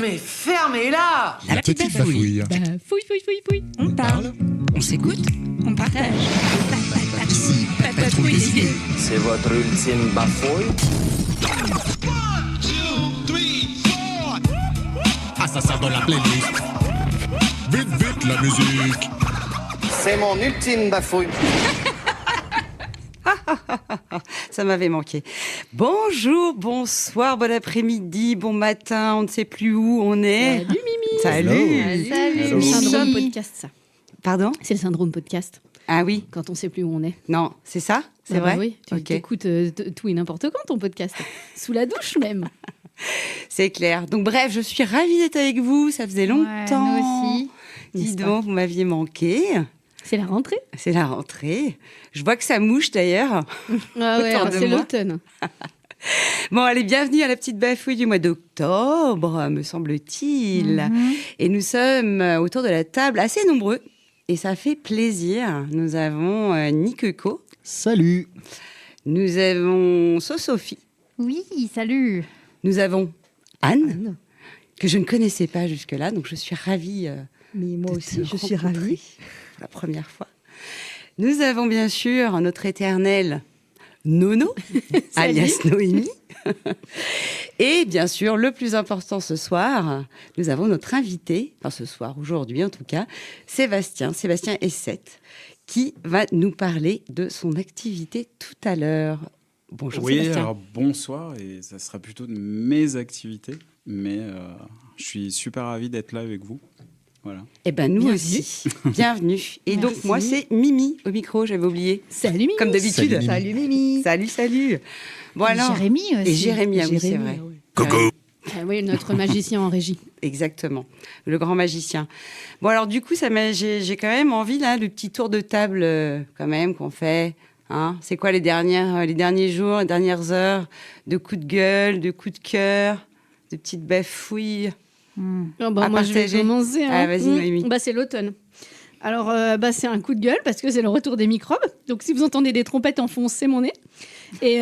mais fermez-la! La petite bafouille. Fouille. On parle, On s'écoute, on partage. ici, pas trop des idées. C'est votre ultime bafouille? Ah, ça sort dans la playlist. Vite, la musique. C'est mon ultime bafouille. Ça m'avait manqué. Bonjour, bonsoir, bon après-midi, bon matin, on ne sait plus où on est. Salut Mimi. Salut. C'est le syndrome podcast, ça. Pardon? C'est le syndrome podcast, Ah oui, quand on sait plus où on est. non, c'est ça? C'est Ah bah vrai? oui, tu Ok. écoutes tout et n'importe quand ton podcast. Sous la douche même. C'est clair. Donc bref, je suis ravie d'être avec vous, ça faisait longtemps. Nous aussi. Dis N'est-ce pas donc, vous m'aviez manqué. C'est la rentrée. C'est la rentrée. Je vois que ça mouche d'ailleurs. Ah ouais, Autour de c'est moi. l'automne. Bon, allez, bienvenue à la petite bafouille du mois d'octobre, me semble-t-il. Et nous sommes autour de la table assez nombreux. Et ça fait plaisir. Nous avons Nikeko, Salut. nous avons Sophie, Oui, salut. nous avons Anne, que je ne connaissais pas jusque-là, donc je suis ravie Mais moi de aussi, te je suis rencontrer ravie. pour la première fois. Nous avons bien sûr notre éternel Nono, alias Noémie. Et bien sûr, le plus important ce soir, nous avons notre invité, enfin ce soir, aujourd'hui en tout cas, Sébastien Essette, qui va nous parler de son activité tout à l'heure. Bonjour Oui, Sébastien. alors bonsoir, et ça sera plutôt de mes activités, mais je suis super ravi d'être là avec vous. Voilà. Eh ben nous Bienvenue. aussi, bienvenue. Et donc Merci. moi c'est Mimi au micro, j'avais oublié. Salut Mimi. Comme d'habitude. Salut, Mimi. Salut Mimi. Salut. Bon alors, Jérémy aussi. et Jérémy, ah oui, c'est Jérémy, vrai. ah ouais. Coco. Ah oui, notre magicien en régie. Exactement, le grand magicien. Bon alors du coup, j'ai quand même envie là, le petit tour de table quand même qu'on fait. Hein, c'est quoi les derniers jours, les dernières heures de coups de gueule, de coups de cœur, de petites bafouilles. Ah bah, À moi, je vais partager. commencer. Hein. Ah, vas-y, Noémie. Bah, c'est l'automne. Alors, c'est un coup de gueule parce que c'est le retour des microbes. Donc, si vous entendez des trompettes en fond, c'est mon nez. Et,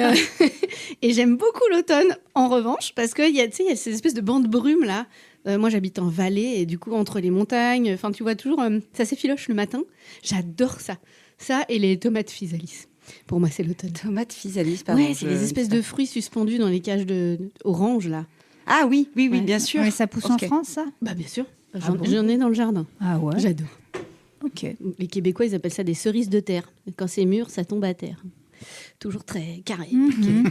et j'aime beaucoup l'automne, en revanche, parce qu'il y a ces espèces de bancs de brume, là. Moi, j'habite en vallée, et du coup, entre les montagnes, enfin, tu vois toujours, ça s'effiloche le matin. J'adore ça. Ça et les tomates physalis. Pour moi, c'est l'automne. Tomate physalis, pardon. Ouais, c'est les espèces de fruits suspendus dans les cages orange, là. Ah oui, Ouais. bien sûr. Ouais, ça pousse Ok. en France, ça? Bah, bien sûr. Ah J'en bon j'en ai dans le jardin. Ah ouais. J'adore. Ok. Les Québécois, ils appellent ça des cerises de terre. Quand c'est mûr, ça tombe à terre. Toujours très carré. Mhm.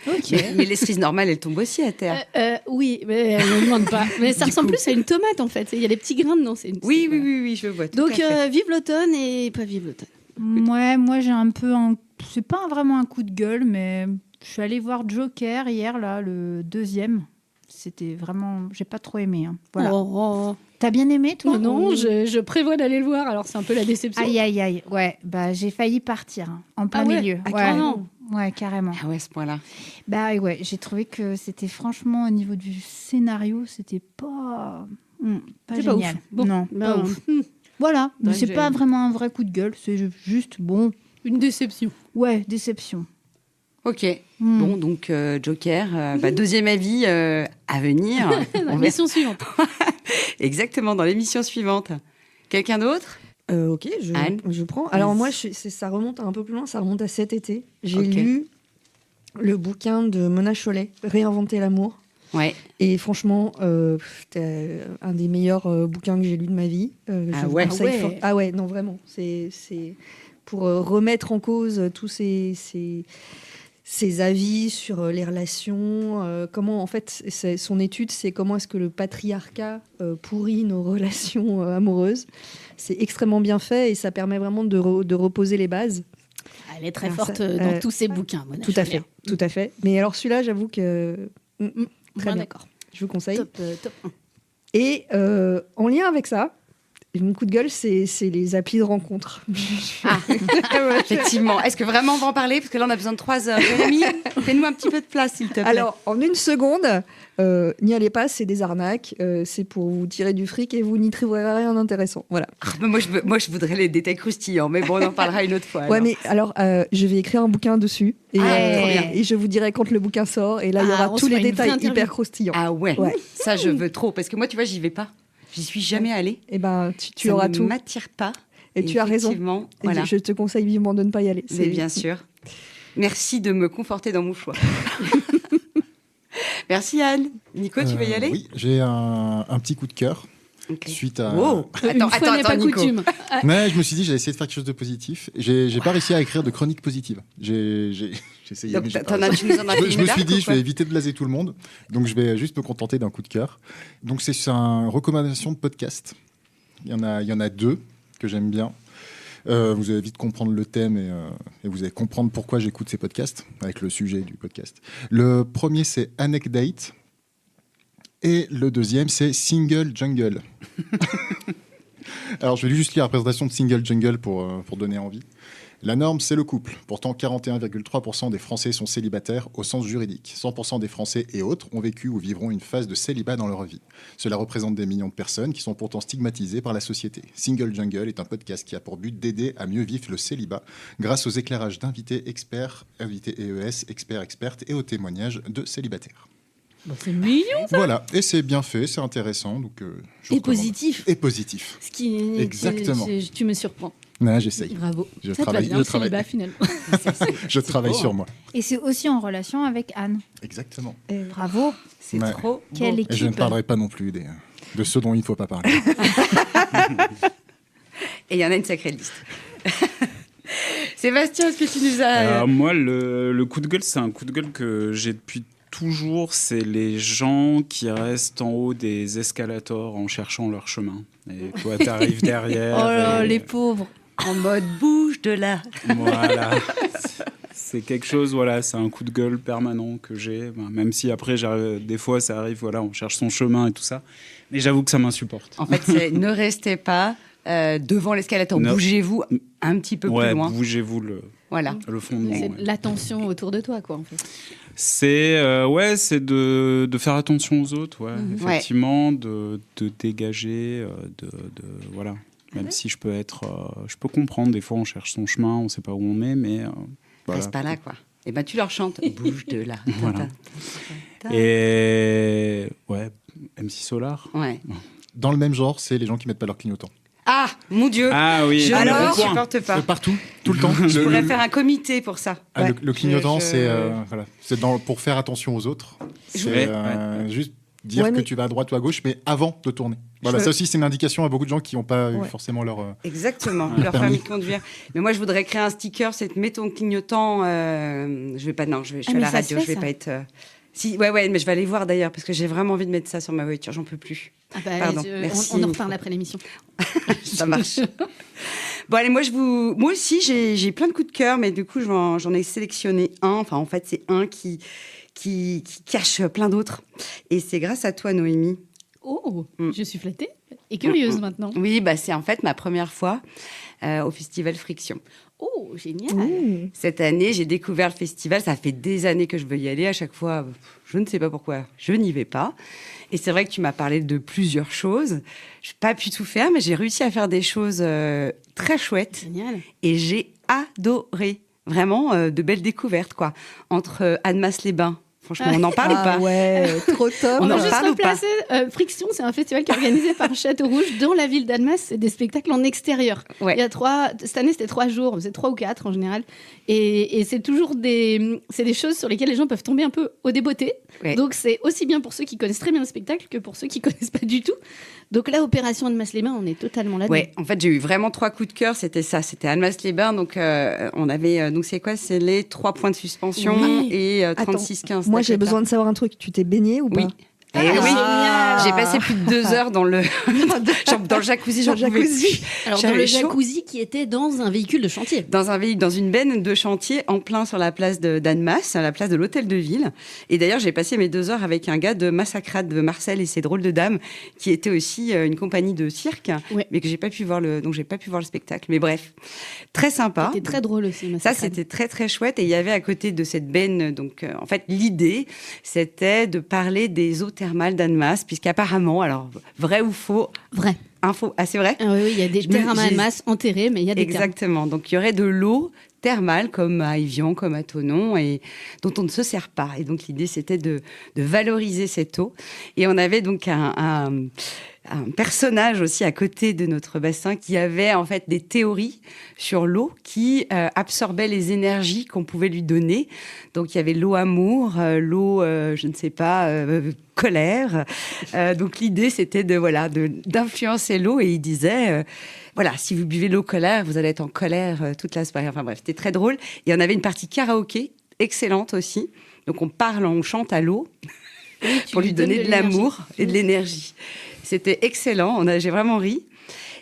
Ok. Mais les cerises normales, elles tombent aussi à terre. Oui, mais ne me demande pas. Mais ça Du ressemble coup. plus à une tomate, en fait. Il y a des petits grains dedans. Oui, voilà. je vois. Tout Donc, à fait. vive l'automne et pas vive l'automne. Ouais, moi j'ai un peu c'est pas vraiment un coup de gueule, mais je suis allée voir Joker hier, là, le deuxième. C'était vraiment... J'ai pas trop aimé. Hein. Voilà. Oh. T'as bien aimé, toi? Non, Ou- je prévois d'aller le voir, alors c'est un peu la déception. Aïe, aïe, aïe. Ouais, bah j'ai failli partir hein, en plein Ah ouais milieu. Ah, Ouais. carrément. Ouais, carrément. Ah ouais, à ce point-là. Bah ouais, j'ai trouvé que c'était franchement, au niveau du scénario, c'était pas C'est pas génial. ouf. Bon, Non, ben, pas ouf. Voilà, mais Ouais, c'est j'ai- pas vraiment un vrai coup de gueule, c'est juste, bon, Une déception. ouais, déception. Ok. Hmm. Bon, donc Joker, deuxième avis à venir. La On verra. mission suivante. Exactement, dans l'émission suivante. Quelqu'un d'autre? Ok, Anne. je prends. Alors moi, ça remonte un peu plus loin, ça remonte à cet été. J'ai Ok. lu le bouquin de Mona Chollet, Réinventer l'amour. Ouais. Et franchement, c'était un des meilleurs bouquins que j'ai lu de ma vie. Ah Je vous ouais. conseille Ah ouais. fort. Ah ouais, non, vraiment. C'est pour remettre en cause tous ces avis sur les relations. Comment, en fait, son étude, c'est comment est-ce que le patriarcat pourrit nos relations amoureuses. C'est extrêmement bien fait et ça permet vraiment de reposer les bases. Elle est très Ah, forte ça- dans tous ses bouquins. Mona Tout à Chollet. fait, tout à fait. Mais alors celui-là, j'avoue que très Bien bien. d'accord. Je vous conseille. Top 1. Et en lien avec ça, Mon coup de gueule, c'est les applis de rencontre. Ah, effectivement. Est-ce que vraiment on va en parler? Parce que là, on a besoin de 3 heures. Jérémy, fais-nous un petit peu de place, s'il te plaît. Alors, en une seconde, n'y allez pas, c'est des arnaques. C'est pour vous tirer du fric et vous n'y trouverez rien d'intéressant. Voilà. Moi, je voudrais les détails croustillants, mais bon, on en parlera une autre fois. Ouais, alors. mais alors, je vais écrire un bouquin dessus. Et, trop bien. et je vous dirai quand le bouquin sort. Et là, il y aura on tous se les fera une détails vraie interview. hyper croustillants. Ah ouais. Ouais. Ça, je veux trop. Parce que moi, tu vois, j'y vais pas. J'y suis jamais allée. Et ben, tu Ça auras ne tout. m'attire pas. Et tu as raison. Effectivement, Et voilà. je te conseille vivement de ne pas y aller. Mais bien sûr. Merci de me conforter dans mon choix. Merci Anne. Nico, tu veux y aller? Oui, j'ai un petit coup de cœur Ok. suite à. Wow. Une fois n'est pas Nico. coutume. Mais je me suis dit, j'allais essayer de faire quelque chose de positif. J'ai pas réussi à écrire de chroniques positives. J'ai essayé, Donc, mais j'ai pas tu nous en as fait je une me suis large dit, ou je quoi? vais éviter de blaser tout le monde. Donc, je vais juste me contenter d'un coup de cœur. Donc, c'est une recommandation de podcast. Il y en a 2 que j'aime bien. Vous allez vite comprendre le thème et vous allez comprendre pourquoi j'écoute ces podcasts avec le sujet du podcast. Le premier, c'est Anecdate. Et le deuxième, c'est Single Jungle. Alors, je vais juste lire la présentation de Single Jungle pour donner envie. La norme, c'est le couple. Pourtant, 41,3% des Français sont célibataires au sens juridique. 100% des Français et autres ont vécu ou vivront une phase de célibat dans leur vie. Cela représente des millions de personnes qui sont pourtant stigmatisées par la société. Single Jungle est un podcast qui a pour but d'aider à mieux vivre le célibat grâce aux éclairages d'invités experts, invités EES, experts, expertes et aux témoignages de célibataires. Bon, c'est mignon. Voilà, et c'est bien fait, c'est intéressant. Donc, je Et recommande. positif. Et positif. Ce qui, Exactement. Tu me surprends. Ouais, j'essaye. Bravo. Je Ça te va travaille- bien, je le travaille. célibat, finalement. Je travaille sur moi. Et c'est aussi en relation avec Anne. Exactement. Bravo. C'est Ouais. trop Quelle beau. Et je ne équipe. parlerai pas non plus de ce dont il ne faut pas parler. Et il y en a une sacrée liste. Sébastien, est-ce que tu nous as... Alors, moi, le coup de gueule, c'est un coup de gueule que j'ai depuis toujours. C'est les gens qui restent en haut des escalators en cherchant leur chemin. Et toi, t'arrives derrière. Oh là, et- les pauvres. En mode bouge de là. Voilà. C'est quelque chose, voilà, c'est un coup de gueule permanent que j'ai. Ben, même si après, des fois, ça arrive, voilà, on cherche son chemin et tout ça. Mais j'avoue que ça m'insupporte. En fait, c'est ne restez pas devant l'escalator. Non. Bougez-vous un petit peu Ouais, plus loin. bougez-vous le Voilà. fondement. C'est ouais. l'attention autour de toi, quoi, en fait. C'est c'est de faire attention aux autres, ouais, Mhm. effectivement, de dégager, voilà. Même si je peux comprendre, des fois on cherche son chemin, on sait pas où on est, mais voilà. Reste pas là, quoi. Et ben tu leur chantes. Bouge de là. Voilà. Et ouais, MC Solar. Ouais. Dans le même genre, c'est les gens qui mettent pas leur clignotant. Ah, mon Dieu. Ah oui, Je le ne bon coin. supporte pas. Partout, tout le temps. Je Le- pourrais le- faire un comité pour ça. Ah, Ouais. le clignotant, Je- c'est pour faire attention aux autres. C'est Ouais, juste dire Ouais, que mais- tu vas à droite ou à gauche, mais avant de tourner. Voilà, Je- ça aussi, c'est une indication à beaucoup de gens qui n'ont pas eu Ouais. forcément leur. Exactement, Le leur permis. permis de conduire. Mais moi, je voudrais créer un sticker, c'est mets ton clignotant. Je vais pas, non, je suis Ah, à mais la ça se radio, fait, je vais ça. pas être. Si, ouais, mais je vais aller voir d'ailleurs parce que j'ai vraiment envie de mettre ça sur ma voiture, j'en peux plus. Ah bah, Pardon, merci. on en reparle après l'émission. Ça marche. Bon, allez, moi aussi, j'ai plein de coups de cœur, mais du coup, j'en ai sélectionné un. Enfin, en fait, c'est un qui cache plein d'autres. Et c'est grâce à toi, Noémie. Oh, Mm. je suis flattée et curieuse maintenant. Oui, bah, c'est en fait ma première fois au festival Friction. Oh, génial. Mmh. Cette année, j'ai découvert le festival. Ça fait des années que je veux y aller. À chaque fois, je ne sais pas pourquoi, je n'y vais pas. Et c'est vrai que tu m'as parlé de plusieurs choses. Je n'ai pas pu tout faire, mais j'ai réussi à faire des choses très chouettes. Génial. Et j'ai adoré. Vraiment, de belles découvertes, quoi. Entre Annemasse-les-Bains. Franchement, on en parle ou Ah pas ouais, trop top. On On en va juste parle ou pas replacer. Friction, c'est un festival qui est organisé par Château Rouge dans la ville d'Annemasse. C'est des spectacles en extérieur. Ouais. Il y a cette année, c'était 3 jours. C'est 3 ou 4 en général. Et c'est toujours des choses sur lesquelles les gens peuvent tomber un peu au débeauté. Ouais. Donc c'est aussi bien pour ceux qui connaissent très bien le spectacle que pour ceux qui connaissent pas du tout. Donc là, Opération Annemasse-les-Bains, on est totalement là-dedans. Ouais, en fait, j'ai eu vraiment 3 coups de cœur. C'était ça, c'était Annemasse-les-Bains. Donc, on avait, donc c'est quoi? C'est les 3 points de suspension Oui. et Attends, 36-15. Moi, j'ai besoin de savoir un truc. Tu t'es baigné ou pas? Oui. Eh oui, génial. j'ai passé plus de 2 heures dans le jacuzzi, j'en pouvais plus. Alors, dans J'avais le chaud. jacuzzi qui était dans un véhicule de chantier. Dans une benne de chantier en plein sur la place d'Annemasse, à la place de l'hôtel de ville. Et d'ailleurs, j'ai passé mes 2 heures avec un gars de Massacrade, de Marcel et ses drôles de dames, qui était aussi une compagnie de cirque, Ouais. mais que j'ai pas pu voir le spectacle. Mais bref, très sympa. C'était très drôle aussi. Ça, c'était très, très chouette. Et il y avait à côté de cette benne, donc, en fait, l'idée, c'était de parler des eaux thermales d'Annemasse, puisqu'apparemment, alors, vrai ou faux, Vrai. info, c'est vrai? Ah oui, il y a des terrains j'ai- à masse enterrés, mais il y a des terrains. Exactement. Donc, il y aurait de l'eau thermale, comme à Évian, comme à Thonon, et dont on ne se sert pas. Et donc, l'idée, c'était de valoriser cette eau. Et on avait donc un personnage aussi à côté de notre bassin qui avait en fait des théories sur l'eau qui absorbait les énergies qu'on pouvait lui donner. Donc il y avait l'eau amour, l'eau je ne sais pas colère. Donc l'idée c'était d'influencer l'eau et il disait voilà, si vous buvez l'eau colère, vous allez être en colère toute la soirée. Enfin bref, c'était très drôle. Et on avait une partie karaoké excellente aussi. Donc on chante à l'eau pour lui donner de l'amour et de l'énergie. C'était excellent, j'ai vraiment ri.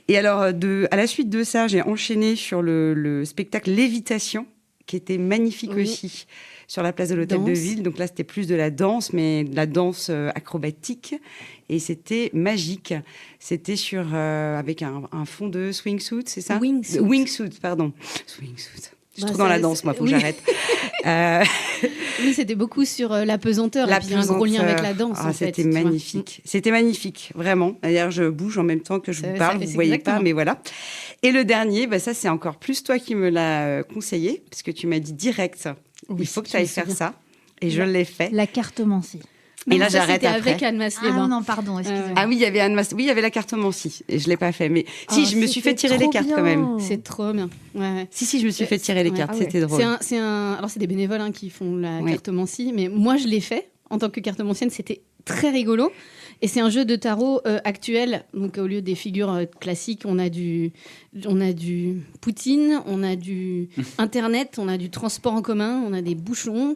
Et alors, à la suite de ça, j'ai enchaîné sur le spectacle Lévitation, qui était magnifique aussi, sur la place de l'Hôtel de Ville. Donc là, c'était plus de la danse, mais de la danse acrobatique. Et c'était magique. C'était avec un fond de swingsuit, c'est ça? Wingsuit, pardon. Swingsuit. Je suis trop dans la danse, moi, faut que j'arrête. Oui, c'était beaucoup sur la pesanteur. Et puis un gros lien avec la danse. En fait, c'était tu vois. magnifique. C'était magnifique, vraiment. D'ailleurs, je bouge en même temps que je vous parle. Vous ne voyez exactement. pas, mais voilà. Et le dernier, ça, c'est encore plus toi qui me l'as conseillé, parce que tu m'as dit direct, il faut que tu ailles faire ça. Et je l'ai fait. La cartomancie. Et là, Ça, j'arrête c'était après. avec Annemasse-les-Bains. Ah non, pardon, excusez-moi. Ah oui, il y avait oui, il y avait la cartomancie. Et je l'ai pas fait. Mais si, je me suis fait tirer les trop cartes bien. quand même. C'est trop bien. Ouais. Si, je me suis fait tirer les Ouais. cartes. Ah ouais. C'était drôle. Alors, c'est des bénévoles qui font la Oui. cartomancie, mais moi, je l'ai fait en tant que cartomancienne. C'était très rigolo. Et c'est un jeu de tarot actuel. Donc, au lieu des figures classiques, on a du Poutine, on a du Internet, on a du transport en commun, on a des bouchons.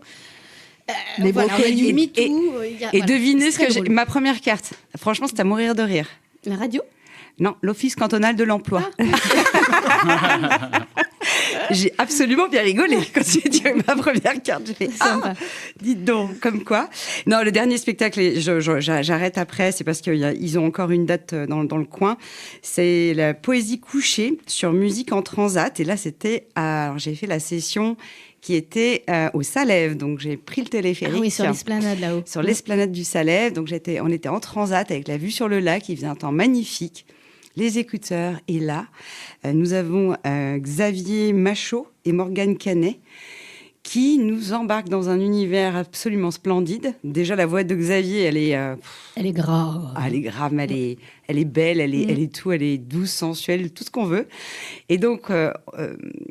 Des on a brocolis. du MeToo. Et devinez c'est ce que très j'ai. drôle. Ma première carte. Franchement, c'était à mourir de rire. La radio. Non, l'Office cantonal de l'emploi. J'ai absolument bien rigolé quand j'ai tiré ma première carte. J'ai fait Sympa. dites donc, comme quoi. Non, le dernier spectacle, j'arrête après, c'est parce qu'ils ont encore une date dans le coin. C'est la poésie couchée sur musique en transat. Et là, alors j'ai fait la session qui était au Salève. Donc j'ai pris le téléphérique. Ah oui, sur l'esplanade là-haut. Sur l'esplanade du Salève. Donc on était en transat avec la vue sur le lac. Il faisait un temps magnifique. Les écouteurs. Et là, nous avons Xavier Machaut et Morgane Canet qui nous embarquent dans un univers absolument splendide. Déjà, la voix de Xavier, elle est grave. elle est grave, mais elle est belle, elle est tout, elle est douce, sensuelle, tout ce qu'on veut. Et donc,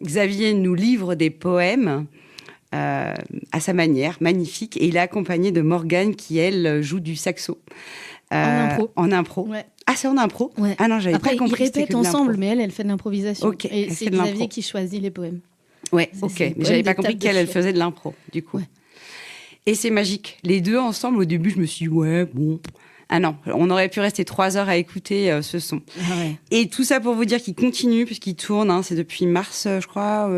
Xavier nous livre des poèmes à sa manière, magnifique. Et il est accompagné de Morgane qui, elle, joue du saxo. En impro. Ouais. Ah, c'est en impro? Ouais. Ah non, j'avais Après, pas compris. ils que c'était répètent que de l'impro. ensemble, mais elle fait de l'improvisation. Ok, Et elle c'est fait de l'impro. Xavier qui choisit les poèmes. Ouais, Ça, ok. c'est Mais une j'avais bonne pas compris étape de qu'elle choix. faisait de l'impro, du coup. Ouais. Et c'est magique. Les deux ensemble, au début, je me suis dit, ouais, bon. Ah non, on aurait pu rester 3 heures à écouter ce son. Ah ouais. Et tout ça pour vous dire qu'il continue, puisqu'il tourne, c'est depuis mars, je crois,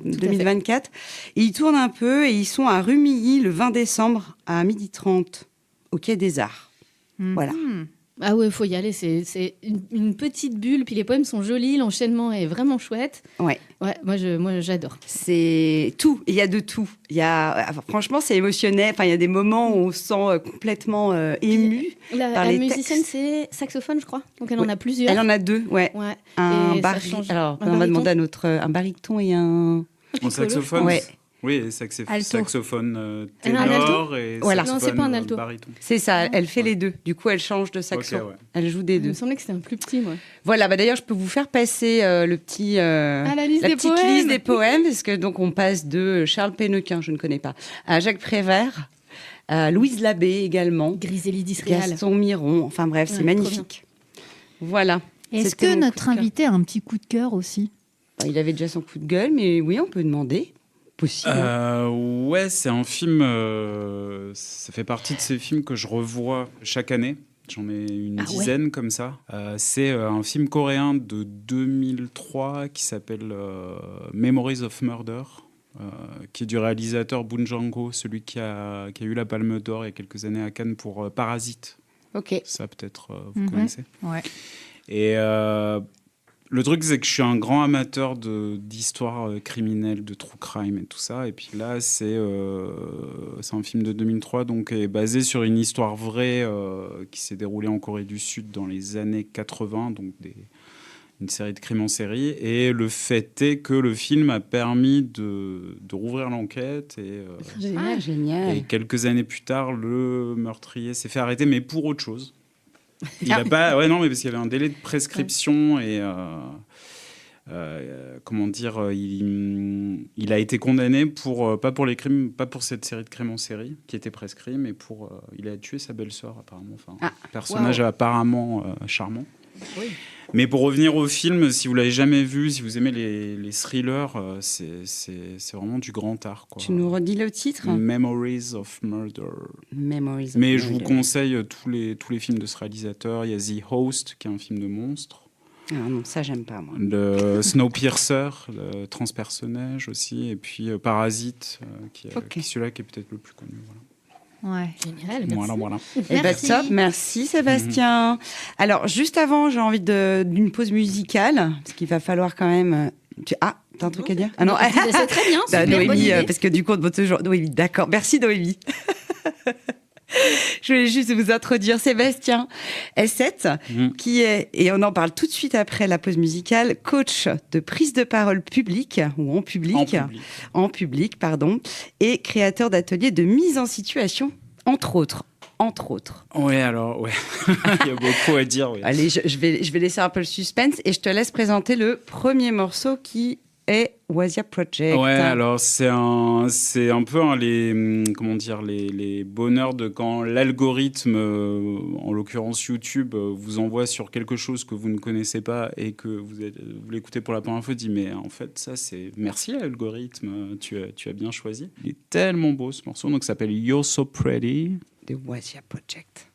2024. Et il tourne un peu, et ils sont à Rumilly le 20 décembre à 12h30, au Quai des Arts. Voilà. Ah ouais, faut y aller. C'est une petite bulle, puis les poèmes sont jolis, l'enchaînement est vraiment chouette. Ouais. Ouais, moi j'adore. C'est tout. Il y a de tout. Franchement, c'est émotionnel. Enfin, il y a des moments où on se sent complètement ému. La les musicienne, textes. c'est saxophone, je crois. Donc elle Oui. en a plusieurs. Elle en a 2, ouais. Ouais. Un Et ça baryton. change. Alors, Un on va baryton. demander à un baryton et un. Mon saxophone. Ouais. Oui, Alto. saxophone Elle a un ténor et Voilà. Non, c'est saxophone pas un alto. baryton. C'est ça, elle fait les deux. Du coup, elle change de saxo. Ok, ouais. Elle joue des Il deux. me semblait que c'était un plus petit, moi. Voilà, d'ailleurs, je peux vous faire passer le petit, la liste des petite poèmes. liste des poèmes, parce que donc on passe de Charles Pénequin, je ne connais pas, à Jacques Prévert, à Louise Labbé également, Griselide d'Israël. Gaston Miron, enfin bref, Ouais, c'est magnifique. Voilà. Est-ce C'était que mon notre coup de cœur. invité a un petit coup de cœur aussi? Il avait déjà son coup de gueule, mais oui, on peut demander. possible. Ouais, c'est un film. Ça fait partie de ces films que je revois chaque année. J'en ai une dizaine comme ça. C'est un film coréen de 2003 qui s'appelle Memories of Murder, qui est du réalisateur Bong Joon-ho, celui qui a eu la Palme d'Or il y a quelques années à Cannes pour Parasite. Ok. Ça, peut-être, vous connaissez. Ouais. Et le truc, c'est que je suis un grand amateur d'histoires criminelles, de true crime et tout ça. Et puis là, c'est un film de 2003, donc est basé sur une histoire vraie qui s'est déroulée en Corée du Sud dans les années 80, donc une série de crimes en série. Et le fait est que le film a permis de rouvrir l'enquête. Génial. Et quelques années plus tard, le meurtrier s'est fait arrêter, mais pour autre chose. Il a pas, ouais, non, mais parce qu'il y avait un délai de prescription et comment dire, il a été condamné pour pas pour les crimes, pas pour cette série de crimes en série qui était prescrit, mais pour il a tué sa belle-sœur apparemment, enfin personnage apparemment charmant. Oui. Mais pour revenir au film, si vous l'avez jamais vu, si vous aimez les thrillers, c'est vraiment du grand art, quoi. Tu nous redis le titre ? Memories of Murder. Memories of Mais Murder. je vous conseille tous les films de ce réalisateur. Il y a The Host, qui est un film de monstre. Ah non, ça j'aime pas moi. Le Snowpiercer, le Transpersonnage aussi. Et puis Parasite, qui est celui-là qui est peut-être le plus connu. Voilà. Ouais. Génial, Voilà. Eh ben, top, merci Sébastien. Alors, juste avant, j'ai envie d'une pause musicale, parce qu'il va falloir quand même... t'as un truc à dire ? Ah non, C'est très bien, c'est une bonne Noémie, idée. parce que du coup, on vote toujours... Noémie, d'accord. Merci Noémie. Je voulais juste vous introduire Sébastien S7, qui est, et on en parle tout de suite après la pause musicale, coach de prise de parole publique, ou en public, et créateur d'ateliers de mise en situation, entre autres. Ouais, alors, ouais. Il y a beaucoup à dire. Oui. Allez, je vais laisser un peu le suspense et je te laisse présenter le premier morceau qui est Wasia Project. Ouais, alors c'est un peu les bonheurs de quand l'algorithme, en l'occurrence YouTube, vous envoie sur quelque chose que vous ne connaissez pas et que vous l'écoutez pour la première fois, dit mais en fait ça c'est merci l'algorithme, tu as bien choisi. Il est tellement beau ce morceau, donc ça s'appelle You're So Pretty de Wasia Project.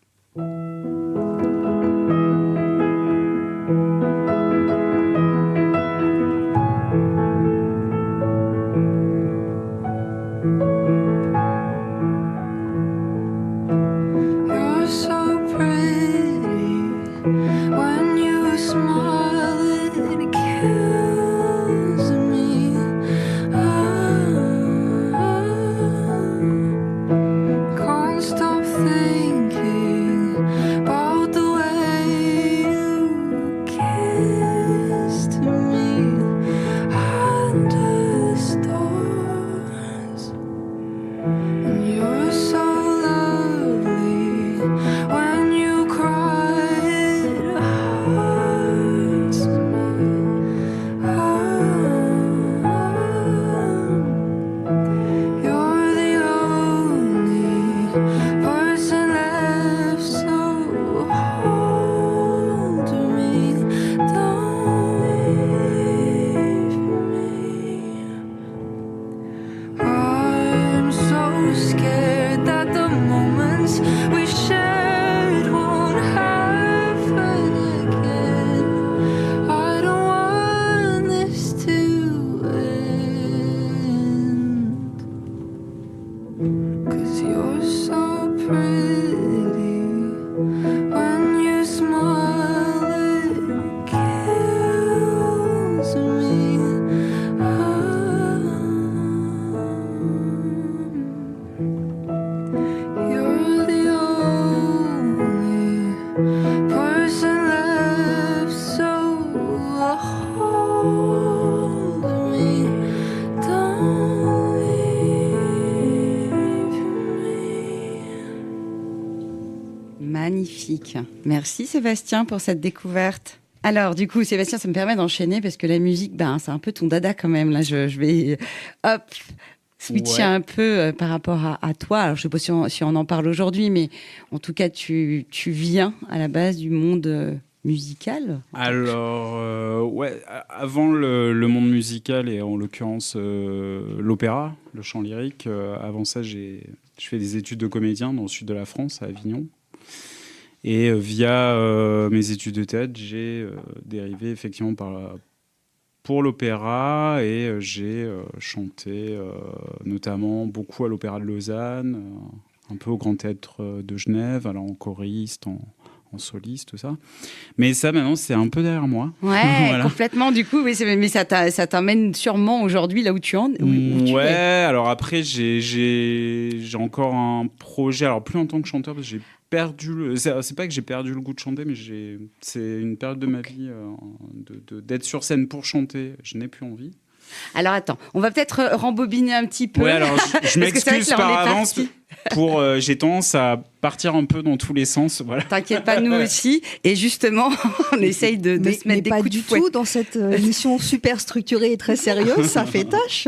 Magnifique. Merci Sébastien pour cette découverte. Alors du coup Sébastien, ça me permet d'enchaîner parce que la musique, c'est un peu ton dada quand même. Là, je vais switcher un peu par rapport à toi. Alors je sais pas si on en parle aujourd'hui, mais en tout cas tu viens à la base du monde musical? Alors, ouais, avant le monde musical et en l'occurrence l'opéra, le chant lyrique, avant ça, je fais des études de comédien dans le sud de la France, à Avignon. Et via mes études de théâtre, j'ai dérivé effectivement pour l'opéra et j'ai chanté notamment beaucoup à l'Opéra de Lausanne, un peu au Grand Théâtre de Genève, alors en choriste, en soliste, tout ça. Mais ça, maintenant, c'est un peu derrière moi. Ouais, Voilà. complètement. Du coup, oui, mais ça t'emmène sûrement aujourd'hui là où tu en où tu Ouais, es. alors après, j'ai encore un projet, alors plus en tant que chanteur, parce que j'ai perdu c'est pas que j'ai perdu le goût de chanter, mais c'est une période de ma vie d'être sur scène pour chanter, je n'ai plus envie. Alors attends, on va peut-être rembobiner un petit peu. Ouais, alors je Parce que c'est vrai m'excuse que là, on par est avance parti. j'ai tendance à partir un peu dans tous les sens, voilà. T'inquiète pas, nous aussi. Et justement, on essaye de se mettre des pas coups de du fouet. tout dans cette émission super structurée et très sérieuse, ça fait tâche.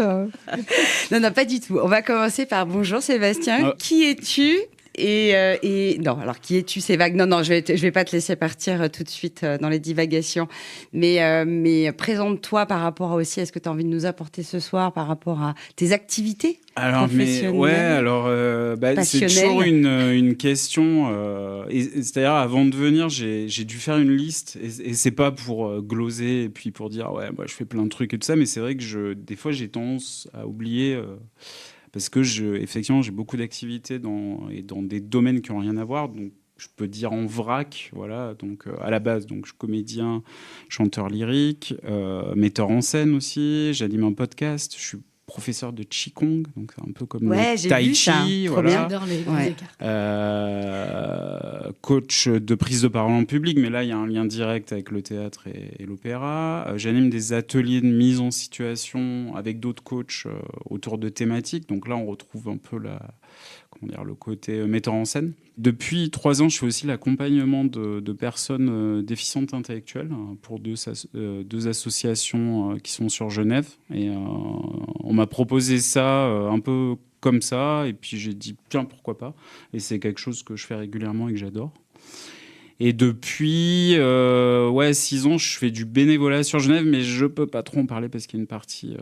Non, pas du tout. On va commencer par bonjour Sébastien. Qui es-tu non, alors qui es-tu, c'est vague. Non, je vais pas te laisser partir tout de suite dans les divagations. Mais présente-toi par rapport aussi à ce que tu as envie de nous apporter ce soir, par rapport à tes activités professionnelles. C'est toujours une question. C'est-à-dire, avant de venir, j'ai dû faire une liste. Et c'est pas pour gloser et puis pour dire, ouais, moi, je fais plein de trucs et tout ça. Mais c'est vrai que des fois, j'ai tendance à oublier. Parce que effectivement, j'ai beaucoup d'activités dans des domaines qui n'ont rien à voir. Donc, je peux dire en vrac, voilà. Donc, à la base, donc, je suis comédien, chanteur lyrique, metteur en scène aussi. J'anime un podcast. Je suis professeur de Qigong, donc c'est un peu comme le Tai Chi. Trop voilà. bien. J'adore les grands écarts. Coach de prise de parole en public, mais là, il y a un lien direct avec le théâtre et l'opéra. J'anime des ateliers de mise en situation avec d'autres coachs autour de thématiques. Donc là, on retrouve un peu le côté metteur en scène. Depuis 3 ans, je fais aussi l'accompagnement de personnes déficientes intellectuelles pour deux associations qui sont sur Genève. Et on m'a proposé ça un peu comme ça, et puis j'ai dit tiens, pourquoi pas. Et c'est quelque chose que je fais régulièrement et que j'adore. Et depuis 6 ans, je fais du bénévolat sur Genève, mais je peux pas trop en parler parce qu'il y a une partie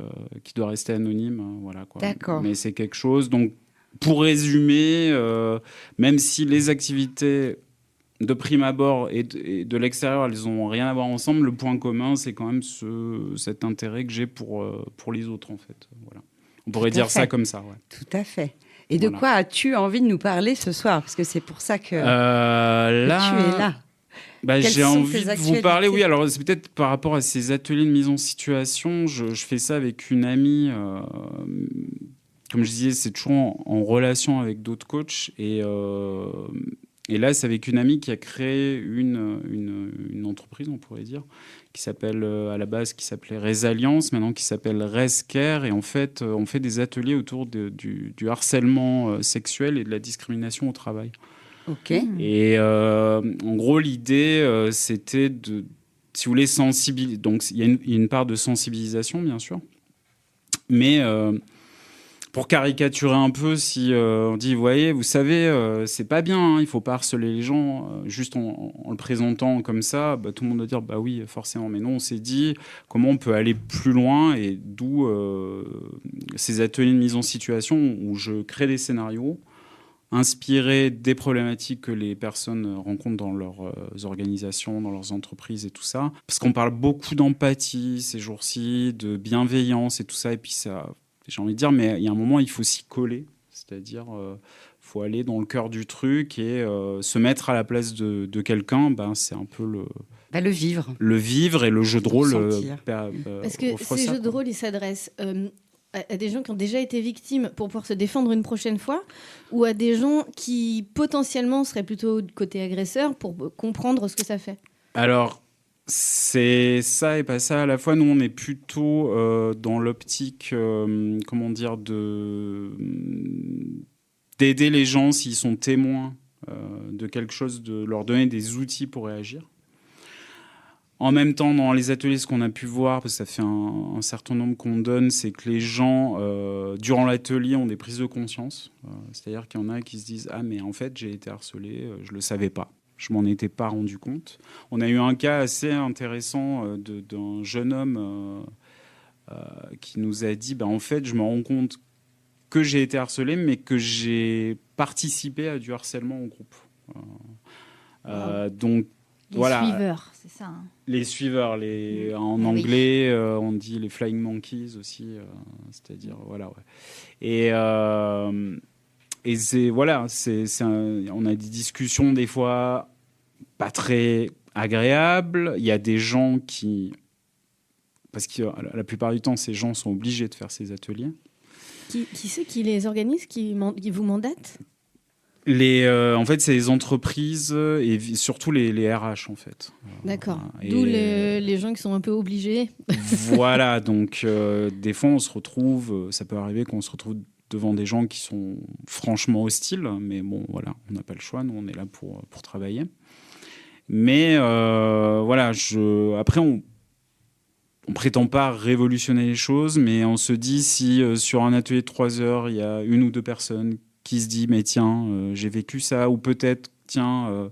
qui doit rester anonyme. Voilà, quoi. D'accord. Mais c'est quelque chose. Donc, pour résumer, même si les activités de prime abord et de l'extérieur, elles n'ont rien à voir ensemble, le point commun, c'est quand même cet intérêt que j'ai pour les autres, en fait. Voilà. On pourrait dire ça comme ça. Ouais. Tout à fait. Et de quoi as-tu envie de nous parler ce soir? Parce que c'est pour ça que tu es là. J'ai envie de vous parler, oui, alors c'est peut-être par rapport à ces ateliers de mise en situation. Je fais ça avec une amie. Comme je disais, c'est toujours en relation avec d'autres coachs. Et là, c'est avec une amie qui a créé une entreprise, on pourrait dire, qui s'appelle à la base, qui s'appelait Résalliance, maintenant qui s'appelle Rescare. Et en fait, on fait des ateliers autour du harcèlement sexuel et de la discrimination au travail. Ok. Et en gros, l'idée, c'était de, si vous voulez, sensibiliser. Donc, il y a une part de sensibilisation, bien sûr. Mais pour caricaturer un peu, si on dit, vous voyez, vous savez, c'est pas bien, hein, il faut pas harceler les gens, juste en le présentant comme ça, tout le monde va dire, bah oui, forcément. Mais non, on s'est dit, comment on peut aller plus loin, et d'où ces ateliers de mise en situation où je crée des scénarios inspirés des problématiques que les personnes rencontrent dans leurs organisations, dans leurs entreprises et tout ça. Parce qu'on parle beaucoup d'empathie ces jours-ci, de bienveillance et tout ça, et puis ça... J'ai envie de dire, mais il y a un moment, il faut s'y coller. C'est-à-dire, faut aller dans le cœur du truc et se mettre à la place de quelqu'un. C'est un peu le vivre. Le vivre et le jeu de rôle. Parce que ces jeux de rôle, ils s'adressent à des gens qui ont déjà été victimes pour pouvoir se défendre une prochaine fois, ou à des gens qui potentiellement seraient plutôt du côté agresseur pour comprendre ce que ça fait. Alors... c'est ça et pas ça à la fois. Nous, on est plutôt dans l'optique, d'aider les gens s'ils sont témoins de quelque chose, de leur donner des outils pour réagir. En même temps, dans les ateliers, ce qu'on a pu voir, parce que ça fait un certain nombre qu'on donne, c'est que les gens, durant l'atelier, ont des prises de conscience. C'est-à-dire qu'il y en a qui se disent « Ah, mais en fait, j'ai été harcelé, je ne le savais pas ». je m'en étais pas rendu compte. On a eu un cas assez intéressant d'un jeune homme qui nous a dit, en fait, je me rends compte que j'ai été harcelé, mais que j'ai participé à du harcèlement en groupe. Donc, voilà. Les suiveurs, c'est ça. Hein. Les suiveurs, en anglais, on dit les flying monkeys aussi, c'est-à-dire, voilà. Ouais. Et c'est, voilà, on a des discussions des fois pas très agréables. Il y a des gens qui... Parce que la plupart du temps, ces gens sont obligés de faire ces ateliers. Qui c'est qui les organise, qui vous mandate ? En fait, c'est les entreprises et surtout les RH, en fait. D'accord. D'où les gens qui sont un peu obligés. Voilà, donc des fois, on se retrouve... ça peut arriver qu'on se retrouve devant des gens qui sont franchement hostiles, mais bon, voilà, on n'a pas le choix, nous, on est là pour travailler. Mais voilà, après, on prétend pas révolutionner les choses, mais on se dit si sur un atelier de 3 heures, il y a 1 ou 2 personnes qui se disent mais tiens, j'ai vécu ça, ou peut-être tiens,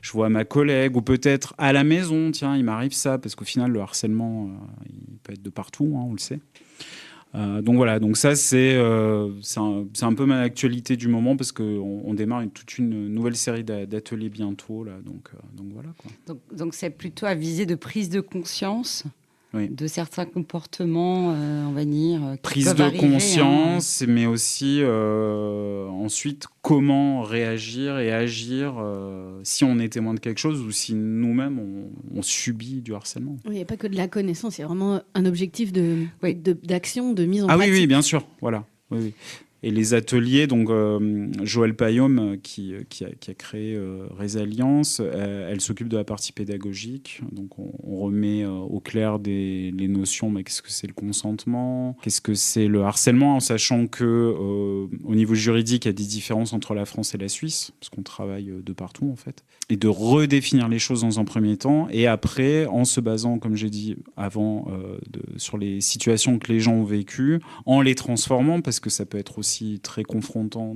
je vois ma collègue, ou peut-être à la maison, tiens, il m'arrive ça, parce qu'au final, le harcèlement, il peut être de partout, hein, on le sait. Donc voilà, donc ça c'est un peu ma actualité du moment, parce qu'on démarre toute une nouvelle série d'ateliers bientôt, là, donc voilà, quoi. Donc c'est plutôt à viser de prise de conscience. Oui. De certains comportements, on va dire. Prise de conscience, mais aussi ensuite comment réagir et agir si on est témoin de quelque chose ou si nous-mêmes on subit du harcèlement. Il n'y a pas que de la connaissance, il y a vraiment un objectif d'action, de mise en pratique. Oui, bien sûr, voilà. Oui. Et les ateliers, donc Joëlle Payaume qui a créé Résilience, elle s'occupe de la partie pédagogique. Donc on remet au clair les notions, mais qu'est-ce que c'est le consentement, qu'est-ce que c'est le harcèlement, en sachant que au niveau juridique, il y a des différences entre la France et la Suisse, parce qu'on travaille de partout en fait. Et de redéfinir les choses dans un premier temps, et après, en se basant, comme j'ai dit avant, sur les situations que les gens ont vécues, en les transformant, parce que ça peut être aussi très confrontant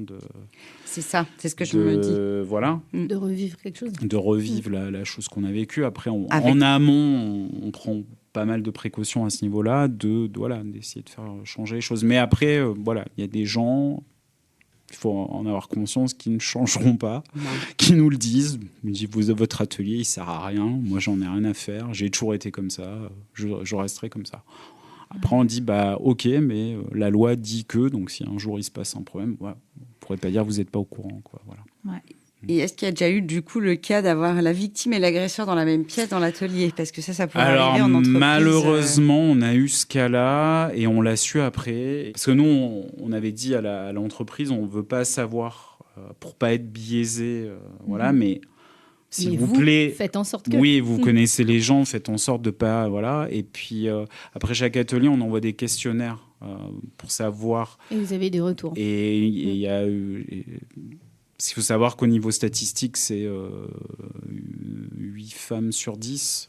c'est ça, c'est ce que je me dis. Voilà. De revivre quelque chose. De revivre la chose qu'on a vécue. Après, en amont, on prend pas mal de précautions à ce niveau-là, d'essayer de faire changer les choses. Mais après, voilà, il y a des gens, il faut en avoir conscience, qui ne changeront pas, qui nous le disent. Ils disent, votre atelier, il sert à rien. Moi, j'en ai rien à faire. J'ai toujours été comme ça. Je resterai comme ça. Après, on dit, ok, mais la loi dit que, donc si un jour il se passe un problème, on ne pourrait pas dire vous n'êtes pas au courant, quoi. Voilà. Ouais. Et est-ce qu'il y a déjà eu, du coup, le cas d'avoir la victime et l'agresseur dans la même pièce dans l'atelier ? Parce que ça pourrait arriver en entreprise. Malheureusement, on a eu ce cas-là et on l'a su après. Parce que nous, on avait dit à l'entreprise, on ne veut pas savoir pour ne pas être biaisé, voilà, mais... S'il vous plaît, faites en sorte que... Oui, vous connaissez les gens, faites en sorte de pas... Voilà. Et puis, après chaque atelier, on envoie des questionnaires pour savoir... Et vous avez des retours. Et il y a eu... Il faut savoir qu'au niveau statistique, c'est 8 femmes sur 10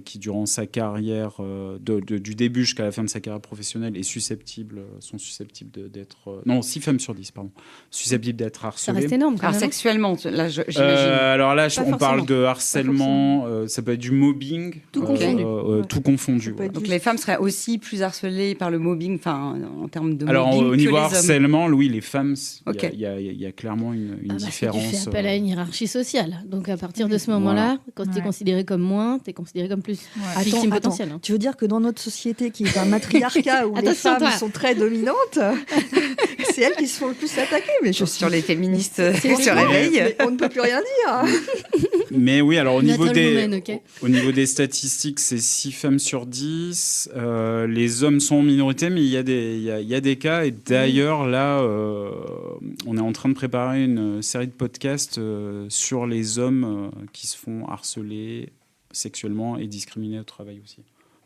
qui, durant sa carrière, du début jusqu'à la fin de sa carrière professionnelle, sont susceptibles d'être... non, 6 femmes sur 10, pardon. Susceptibles d'être harcelées. Ça reste énorme, quand même. Sexuellement, là, j'imagine. Alors là, on parle de harcèlement, ça peut être du mobbing. Tout confondu. Tout confondu. peut être Donc les femmes seraient aussi plus harcelées par le mobbing, en termes de alors, mobbing au niveau que les harcèlement, oui, les femmes, il Ok. y a clairement une différence. Tu fais appel à une hiérarchie sociale. Donc à partir de ce moment-là, quand tu es considéré comme moins, tu es considéré comme plus. Ouais. Victime Attends, potentielle. Hein. tu veux dire que dans notre société qui est un matriarcat où les Attention, femmes toi. sont très dominantes, c'est elles qui se font le plus attaquer. Mais sur les féministes C'est se réveillent. mais on ne peut plus rien dire. Mais oui, alors au niveau okay. des statistiques, c'est 6 femmes sur 10. Les hommes sont en minorité, mais il y a des cas. Et d'ailleurs, là, on est en train de préparer une série de podcasts sur les hommes qui se font harceler sexuellement et discriminés au travail aussi.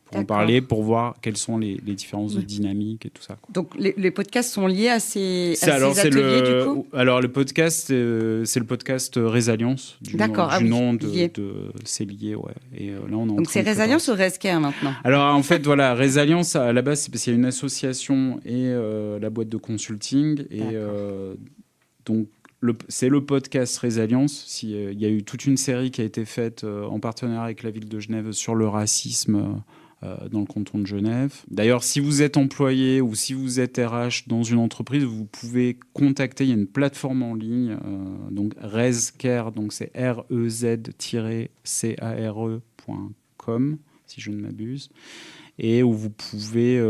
Pour en parler, pour voir quelles sont les différences de dynamique et tout ça, quoi. Donc les podcasts sont liés à ces Alors, ateliers, du coup ? Alors, le podcast, c'est le podcast Résilience. D'accord, nom lié. c'est lié, ouais. Et là, on est en Donc train c'est de préparer. Résilience ou Rescare maintenant ? Alors, en fait, voilà, Résilience, à la base, c'est parce qu'il y a une association et la boîte de consulting. Et donc, c'est le podcast Résilience. Il y a eu toute une série qui a été faite en partenariat avec la ville de Genève sur le racisme dans le canton de Genève. D'ailleurs, si vous êtes employé ou si vous êtes RH dans une entreprise, vous pouvez contacter, il y a une plateforme en ligne, donc RezCare, donc c'est REZ-care.com, si je ne m'abuse, et où vous pouvez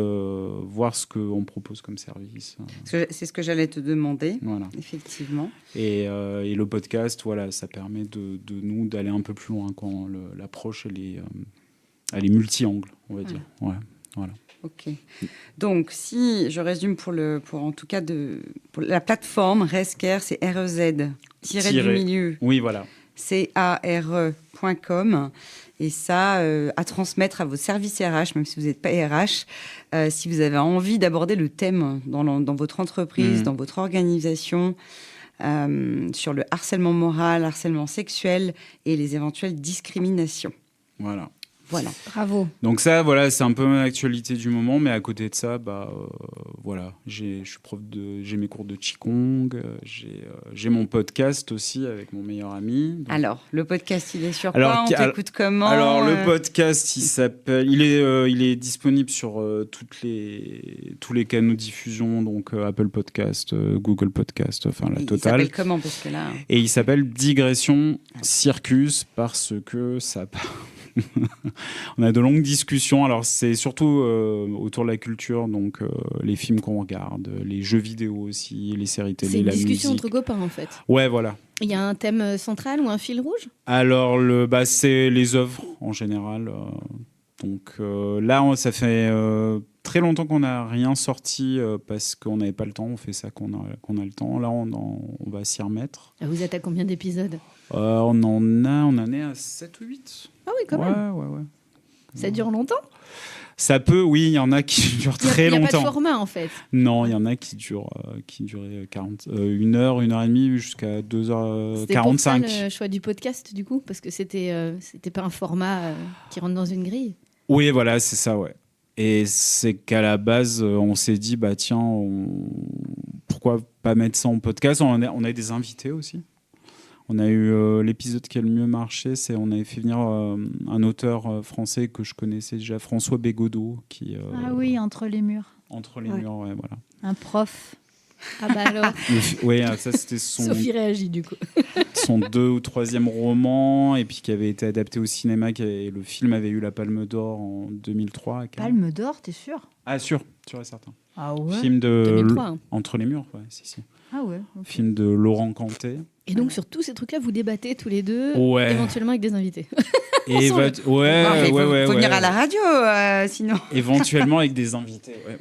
voir ce qu'on propose comme service. C'est ce que j'allais te demander, voilà. Effectivement. Et le podcast, voilà, ça permet de nous d'aller un peu plus loin quand l'approche, elle est multi-angles, on va dire. Ouais, voilà. Ok. Donc, si je résume pour pour la plateforme RezCare, c'est REZ-du-milieu. Oui, voilà. care.com. Et ça, à transmettre à vos services RH, même si vous n'êtes pas RH, si vous avez envie d'aborder le thème dans votre entreprise, dans votre organisation, sur le harcèlement moral, harcèlement sexuel et les éventuelles discriminations. Voilà. Bravo. Donc ça, voilà, c'est un peu l'actualité du moment, mais à côté de ça, voilà, j'ai mes cours de Qigong, j'ai mon podcast aussi avec mon meilleur ami. Donc... Alors, le podcast, il est sur quoi ? On t'écoute comment ? Alors, le podcast, il est disponible sur tous les canaux de diffusion, donc Apple Podcast, Google Podcast, enfin la totale. Il s'appelle comment ? Parce que là... Et il s'appelle Digression Circus parce que ça... On a de longues discussions. Alors, c'est surtout autour de la culture, donc les films qu'on regarde, les jeux vidéo aussi, les séries télé, la musique. C'est une discussion entre copains, en fait. Ouais, voilà. Il y a un thème central ou un fil rouge ? Alors, c'est les œuvres en général. Donc là, ça fait très longtemps qu'on n'a rien sorti parce qu'on n'avait pas le temps. On fait ça qu'on a le temps. Là, on va s'y remettre. Vous êtes à combien d'épisodes ? On en est à 7 ou 8. Ah oui, quand même. Ouais. Ça dure longtemps ? Ça peut, oui, il y en a qui durent très longtemps. Il n'y a pas de format, en fait. Non, il y en a qui duraient 1 heure, 1 heure et demie, jusqu'à 2h45. C'était pour ça le choix du podcast, du coup ? Parce que c'était pas un format qui rentre dans une grille ? Oui, voilà, c'est ça, ouais. Et c'est qu'à la base, on s'est dit, tiens, pourquoi pas mettre ça en podcast ? On a des invités aussi. On a eu l'épisode qui a le mieux marché, on avait fait venir un auteur français que je connaissais déjà, François Bégodeau. Ah oui, Entre les murs. Entre les murs, ouais, voilà. Un prof. Ah bah alors. Oui, ça c'était Sophie réagit du coup. Son 2e ou 3e roman, et puis qui avait été adapté au cinéma, le film avait eu la Palme d'Or en 2003. Palme d'Or, t'es sûr ? Ah, sûr et certain. Ah ouais. Film de 2003, hein. Entre les murs, ouais, si. Ah ouais. Okay. Film de Laurent Cantet. Et donc sur tous ces trucs-là, vous débattez tous les deux, ouais. Éventuellement avec des invités. Et faut venir à la radio, sinon. Éventuellement avec des invités. Ouais.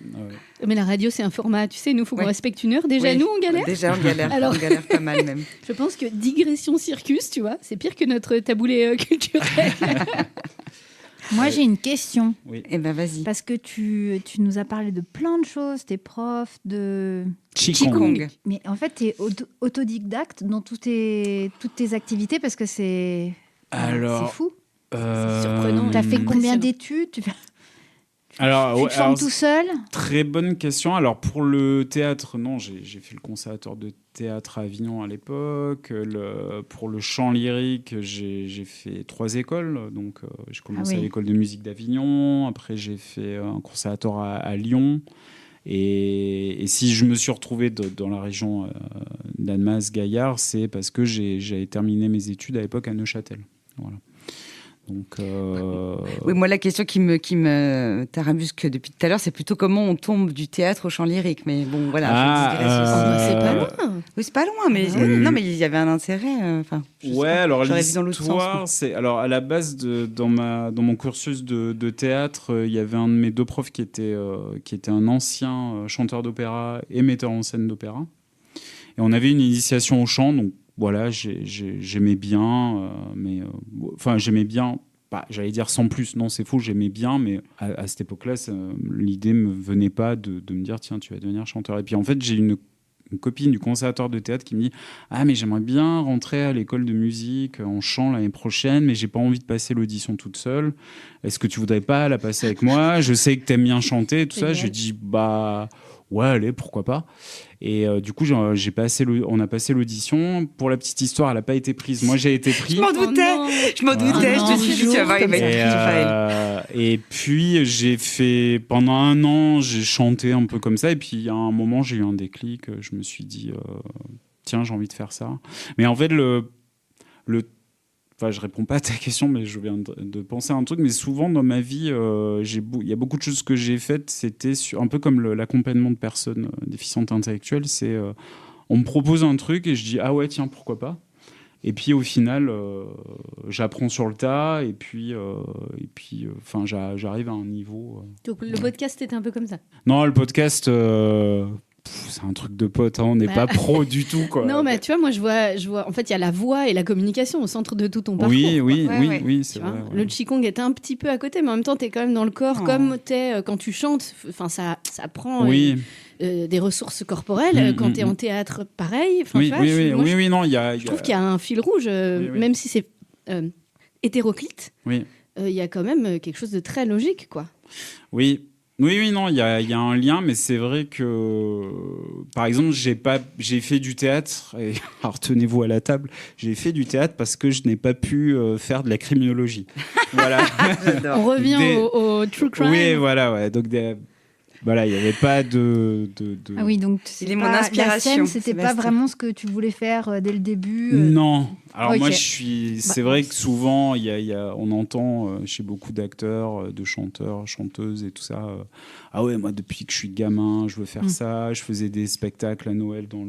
Mais la radio, c'est un format, tu sais, nous, il faut qu'on respecte 1 heure. Déjà, nous, on galère. Déjà, on galère. Alors, on galère pas mal même. Je pense que digression circus, tu vois, c'est pire que notre taboulé culturel. Moi, j'ai une question. Oui. Eh ben, vas-y. Parce que tu nous as parlé de plein de choses. T'es prof de Qigong. Mais en fait, t'es autodidacte dans toutes tes activités parce que c'est fou. C'est surprenant. T'as fait combien d'études ? Tu te formes tout seul ? Très bonne question. Alors, pour le théâtre, non, j'ai fait le conservatoire de théâtre à Avignon à l'époque. Pour le chant lyrique, j'ai fait 3 écoles. Donc, j'ai commencé à l'école de musique d'Avignon. Après, j'ai fait un conservatoire à Lyon. Et si je me suis retrouvé dans la région d'Annemasse-Gaillard, c'est parce que j'avais terminé mes études à l'époque à Neuchâtel. Voilà. Donc, oui, moi, la question qui me tarabusque depuis tout à l'heure, c'est plutôt comment on tombe du théâtre au chant lyrique. Mais bon, voilà. C'est pas loin. Oui, c'est pas loin, mais non, mais il y avait un intérêt. Alors l'histoire, c'est alors à la base dans mon cursus de théâtre, il y avait un de mes 2 profs qui était un ancien chanteur d'opéra et metteur en scène d'opéra. Et on avait une initiation au chant, donc. Voilà, j'aimais bien, j'aimais bien, j'allais dire sans plus, non c'est faux, j'aimais bien, mais à cette époque-là, l'idée ne me venait pas de me dire, tiens, tu vas devenir chanteur. Et puis en fait, j'ai une copine du conservatoire de théâtre qui me dit, ah mais j'aimerais bien rentrer à l'école de musique en chant l'année prochaine, mais j'ai pas envie de passer l'audition toute seule. Est-ce que tu voudrais pas la passer avec moi ? Je sais que t'aimes bien chanter, tout ça. Je lui dis, ouais, allez, pourquoi pas. Et du coup, on a passé l'audition. Pour la petite histoire, elle n'a pas été prise. Moi, j'ai été pris. Je m'en doutais. Je me suis dit, tu vas voir, il va être pris. Et puis, j'ai fait, pendant 1 an, j'ai chanté un peu comme ça. Et puis, à un moment, j'ai eu un déclic. Je me suis dit, tiens, j'ai envie de faire ça. Mais en fait, Enfin, je réponds pas à ta question, mais je viens de penser à un truc. Mais souvent dans ma vie, il y a beaucoup de choses que j'ai faites. C'était un peu comme l'accompagnement de personnes déficientes intellectuelles. C'est on me propose un truc et je dis ah ouais tiens pourquoi pas. Et puis au final, j'apprends sur le tas et puis enfin j'arrive à un niveau. Donc le podcast était un peu comme ça. Non, le podcast. C'est un truc de pote, hein. On n'est pas pro du tout, quoi. Non, mais tu vois, moi, je vois. En fait, il y a la voix et la communication au centre de tout ton parcours. Oui, c'est vrai. Le Qigong était un petit peu à côté, mais en même temps, tu es quand même dans le corps, comme tu es quand tu chantes. Enfin, ça prend des ressources corporelles. Quand tu es en théâtre, pareil. Enfin, non, je trouve qu'il y a un fil rouge, même si c'est hétéroclite. Il y a quand même quelque chose de très logique, quoi. Oui, non, il y a un lien, mais c'est vrai que, par exemple, j'ai fait du théâtre, et alors tenez-vous à la table, j'ai fait du théâtre parce que je n'ai pas pu faire de la criminologie. Voilà. On revient au true crime. Oui, voilà, ouais. Donc, voilà, il n'y avait pas de... Ah oui, donc il est mon inspiration. La scène, c'était pas vraiment ce que tu voulais faire dès le début. Non. Alors moi, c'est vrai que souvent, on entend chez beaucoup d'acteurs, de chanteurs, chanteuses et tout ça. Ah ouais, moi depuis que je suis gamin, je veux faire ça. Je faisais des spectacles à Noël dans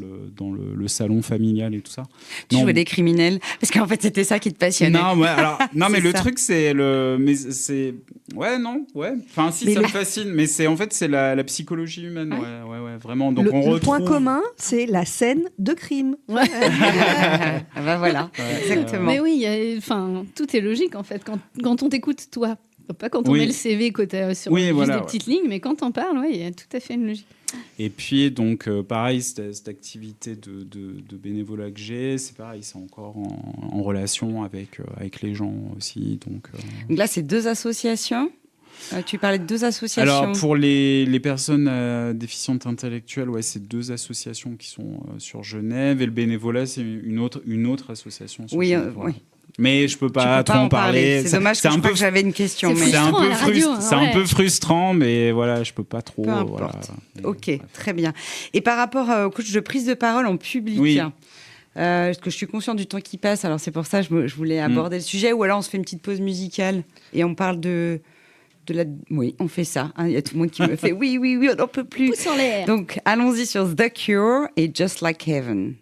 le salon familial et tout ça. Tu jouais des criminels parce qu'en fait c'était ça qui te passionnait. Non, mais le truc c'est Enfin si, ça me fascine, mais c'est la psychologie humaine. Ouais, vraiment. Donc le point commun, c'est la scène de crime. Ouais. Bah voilà. Exactement. Mais oui, tout est logique en fait. Quand on t'écoute, toi, pas quand on met le CV côté sur juste des petites lignes, mais quand on parle, il y a tout à fait une logique. Et puis donc pareil, cette activité de bénévolat que j'ai, c'est pareil, c'est encore en relation avec les gens aussi. Donc là, c'est 2 associations. Tu parlais de 2 associations. Alors, pour les personnes déficientes intellectuelles, c'est 2 associations qui sont sur Genève. Et le bénévolat, c'est une autre association sur Genève. Oui. Mais je peux pas trop en parler. C'est dommage, je crois que j'avais une question. C'est un peu frustrant, mais voilà, je peux pas trop. Peu importe. Ok, très bien. Et par rapport aux coachs de prise de parole en public, parce que je suis consciente du temps qui passe, alors c'est pour ça que je voulais aborder le sujet, ou alors on se fait une petite pause musicale et on parle de Oui, on fait ça. Il y a tout le monde qui me fait oui, on n'en peut plus. Pouce en l'air. Donc, allons-y sur The Cure et Just Like Heaven.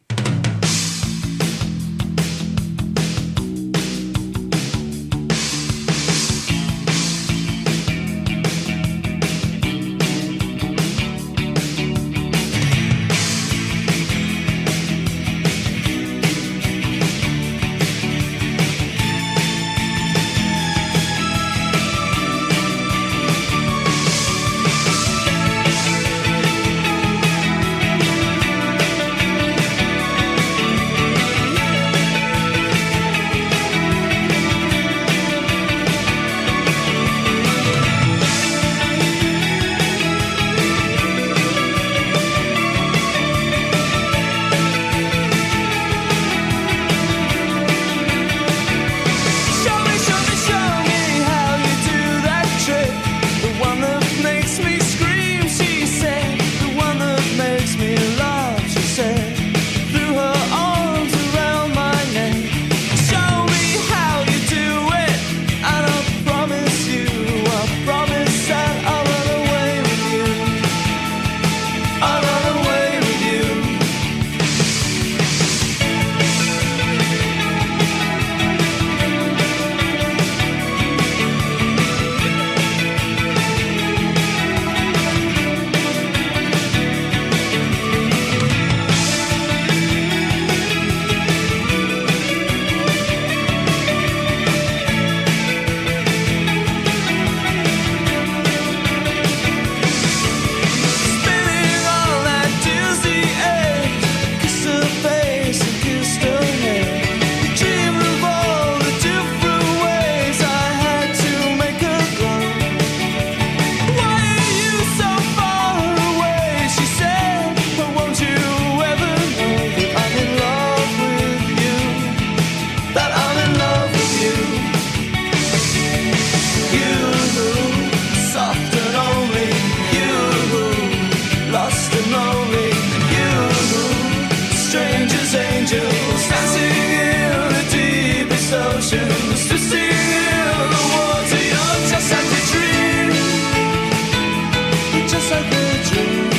just like a dream.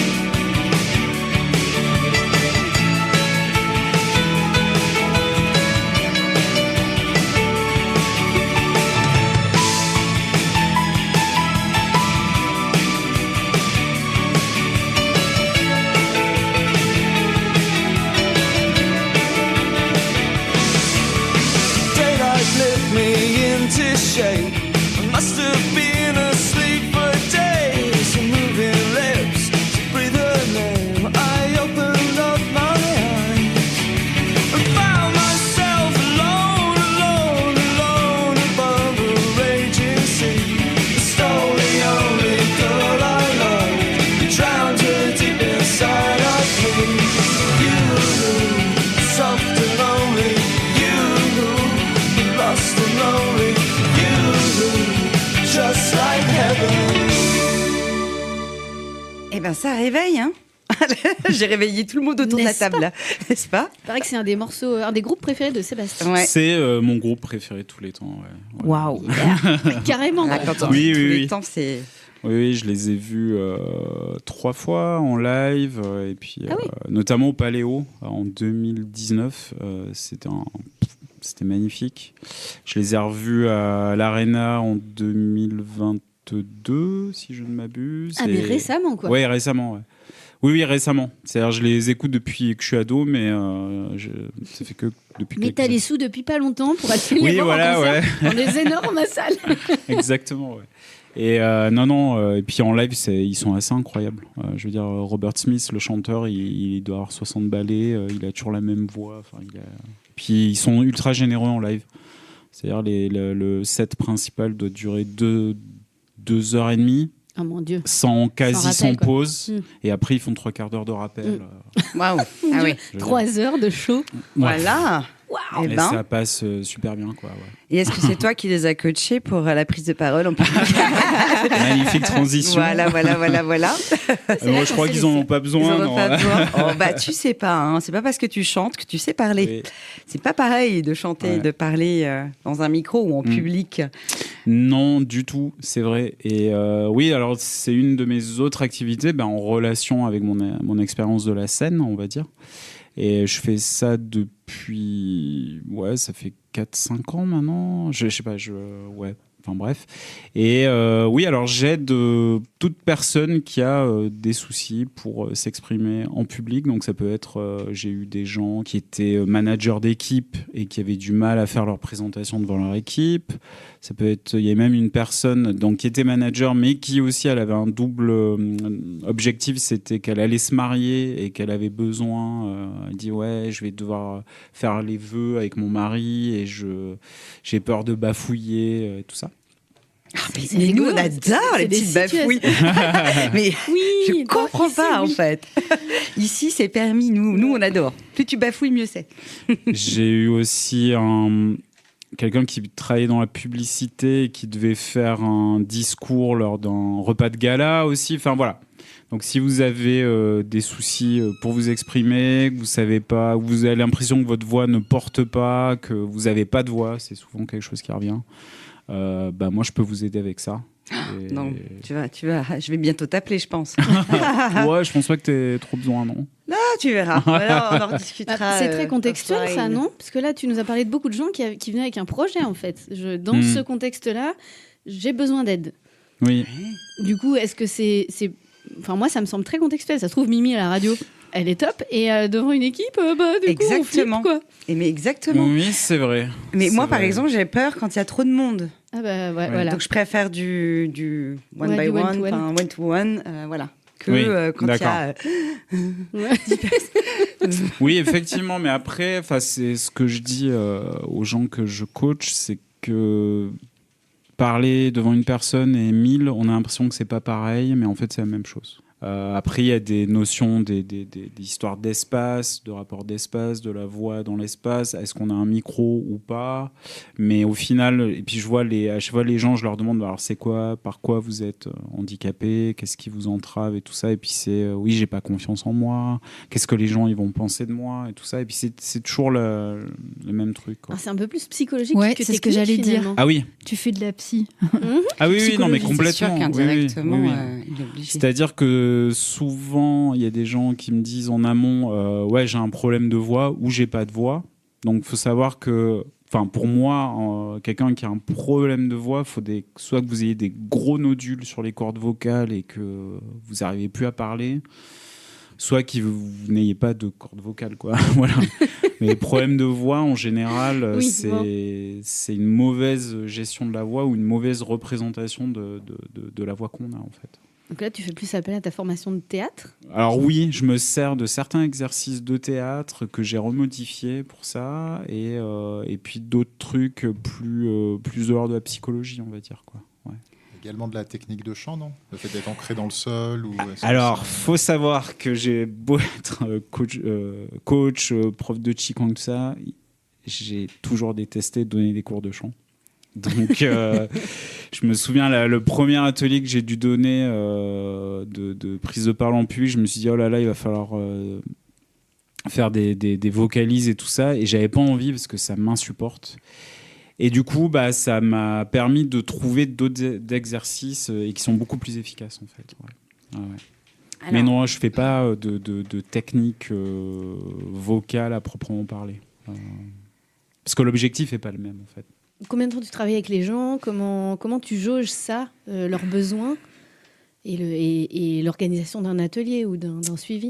Shape. I must have been asleep for days. Moving lips to breathe her name. I opened up my eyes and found myself alone, alone, alone above a raging sea. Stole the only girl I loved, drowned her deep inside of me. You, soft and lonely. You, lost and lonely. Just like heaven. Eh ben ça réveille, hein. J'ai réveillé tout le monde autour de la table, là. N'est-ce pas? Il paraît que c'est un des morceaux, un des groupes préférés de Sébastien. Ouais. C'est mon groupe préféré de tous les temps. Ouais. Waouh. Carrément. Ah, quand on Oui, dit tous oui, les oui. temps, c'est... Oui, je les ai vus 3 fois en live, et puis notamment au Paléo en 2019. C'était magnifique. Je les ai revus à l'Arena en 2022, si je ne m'abuse. Ah, mais récemment, quoi. Oui, récemment, ouais. Oui, récemment. C'est-à-dire, je les écoute depuis que je suis ado, mais ça fait que depuis Mais quelques t'as années. les sous depuis pas longtemps pour aller les Oui, voir voilà, en concert ouais. dans des énormes salles. Exactement, ouais. Et non, et puis en live, ils sont assez incroyables. Je veux dire, Robert Smith, le chanteur, il doit avoir 60 ballets, il a toujours la même voix. Puis ils sont ultra généreux en live. C'est-à-dire, le set principal doit durer 2h30. Oh mon Dieu. Sans rappel, quoi. pause. Et après, ils font 3/4 d'heure de rappel. Waouh. Ah oui. 3 heures de show. Voilà. Waouh. Et ben. ça passe super bien, quoi. Ouais. Et est-ce que c'est toi qui les as coachés pour la prise de parole en public? Magnifique transition. Voilà. Moi, je crois qu'ils en ont pas besoin. Ils en ont non. pas besoin. Oh, bah, tu sais pas, hein. C'est pas parce que tu chantes que tu sais parler. Oui. C'est pas pareil de chanter, de parler dans un micro ou en public. Non, du tout, c'est vrai. Et oui, alors c'est une de mes autres activités en relation avec mon expérience de la scène, on va dire. Et je fais ça depuis... Ouais, ça fait 4-5 ans maintenant. Je sais pas, ouais. Enfin bref. Et oui, alors j'aide toute personne qui a des soucis pour s'exprimer en public. Donc ça peut être, j'ai eu des gens qui étaient managers d'équipe et qui avaient du mal à faire leur présentation devant leur équipe. Ça peut être, il y a même une personne donc, qui était manager, mais qui aussi, elle avait un double objectif, c'était qu'elle allait se marier et qu'elle avait besoin. Elle dit ouais, je vais devoir faire les vœux avec mon mari et j'ai peur de bafouiller et tout ça. Mais nous, on adore les petites bafouilles. Mais je comprends pas, en fait. Ici, c'est permis. Nous, on adore. Plus tu bafouilles, mieux c'est. J'ai eu aussi quelqu'un qui travaillait dans la publicité et qui devait faire un discours lors d'un repas de gala aussi. Enfin, voilà. Donc, si vous avez des soucis pour vous exprimer, que vous savez pas, que vous avez l'impression que votre voix ne porte pas, que vous n'avez pas de voix, c'est souvent quelque chose qui revient. Moi, je peux vous aider avec ça. Et... Non, tu vas, je vais bientôt t'appeler, je pense. Ouais, je pense pas que tu aies trop besoin, non? Non, tu verras. Voilà, on en rediscutera. C'est très contextuel, ça, non? Parce que là, tu nous as parlé de beaucoup de gens qui venaient avec un projet, en fait. Dans ce contexte-là, j'ai besoin d'aide. Oui. Du coup, est-ce que c'est... Enfin, moi, ça me semble très contextuel. Ça se trouve, Mimi à la radio, elle est top. Et devant une équipe, du coup, on flippe, quoi. Mais exactement. Oui, c'est vrai. Mais moi, vrai. par exemple, j'ai peur quand il y a trop de monde. Ah bah, ouais, voilà. Donc, je préfère du one by du one, one-to-one. one to one, voilà. Que Oui, quand il y a... Oui, effectivement, mais après, c'est ce que je dis aux gens que je coach, c'est que parler devant une personne et 1000, on a l'impression que c'est pas pareil, mais en fait, c'est la même chose. Après, il y a des notions, des histoires d'espace, de rapport d'espace, de la voix dans l'espace. Est-ce qu'on a un micro ou pas? Mais au final, et puis je vois à chaque fois les gens, je leur demande alors c'est quoi, par quoi vous êtes handicapé, qu'est-ce qui vous entrave et tout ça. Et puis c'est oui, j'ai pas confiance en moi. Qu'est-ce que les gens ils vont penser de moi et tout ça. Et puis c'est toujours le même truc, quoi. Alors, c'est un peu plus psychologique Ouais, que c'est ce que technique, j'allais dire. finalement. Ah oui. Tu fais de la psy. Ah oui, non, mais C'est sûr complètement. qu'indirectement, Oui, oui. il est obligé. C'est-à-dire que souvent, il y a des gens qui me disent en amont, ouais, j'ai un problème de voix ou j'ai pas de voix. Donc, faut savoir que, enfin, pour moi, quelqu'un qui a un problème de voix, faut soit que vous ayez des gros nodules sur les cordes vocales et que vous n'arrivez plus à parler, soit que vous n'ayez pas de cordes vocales, quoi. Voilà. Mais les problèmes de voix, en général, Oui, c'est une mauvaise gestion de la voix ou une mauvaise représentation de la voix qu'on a, en fait. Donc là, tu fais plus appel à ta formation de théâtre. Alors oui, je me sers de certains exercices de théâtre que j'ai remodifiés pour ça, et puis d'autres trucs plus dehors de la psychologie, on va dire, quoi. Ouais. Également de la technique de chant, non? Le fait d'être ancré dans le sol ou... Alors, faut savoir que j'ai beau être coach, prof de Qigong, tout ça, j'ai toujours détesté donner des cours de chant. Donc, je me souviens, le premier atelier que j'ai dû donner de prise de parole en public, je me suis dit, oh là là, il va falloir faire des vocalises et tout ça. Et j'avais pas envie parce que ça m'insupporte. Et du coup, bah, ça m'a permis de trouver d'autres exercices et qui sont beaucoup plus efficaces, en fait. Ouais. Ah ouais. Alors, mais non, je fais pas de technique vocale à proprement parler. Parce que l'objectif est pas le même, en fait. Combien de temps tu travailles avec les gens? Comment tu jauges ça, leurs besoins et l'organisation d'un atelier ou d'un suivi?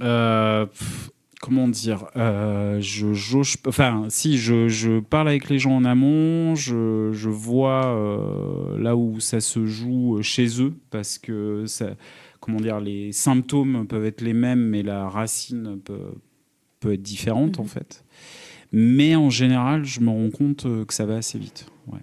Comment dire, je jauge, enfin, si je parle avec les gens en amont, je vois là où ça se joue chez eux, parce que ça, comment dire, les symptômes peuvent être les mêmes, mais la racine peut être différente, en fait. Mais en général, je me rends compte que ça va assez vite. Ouais.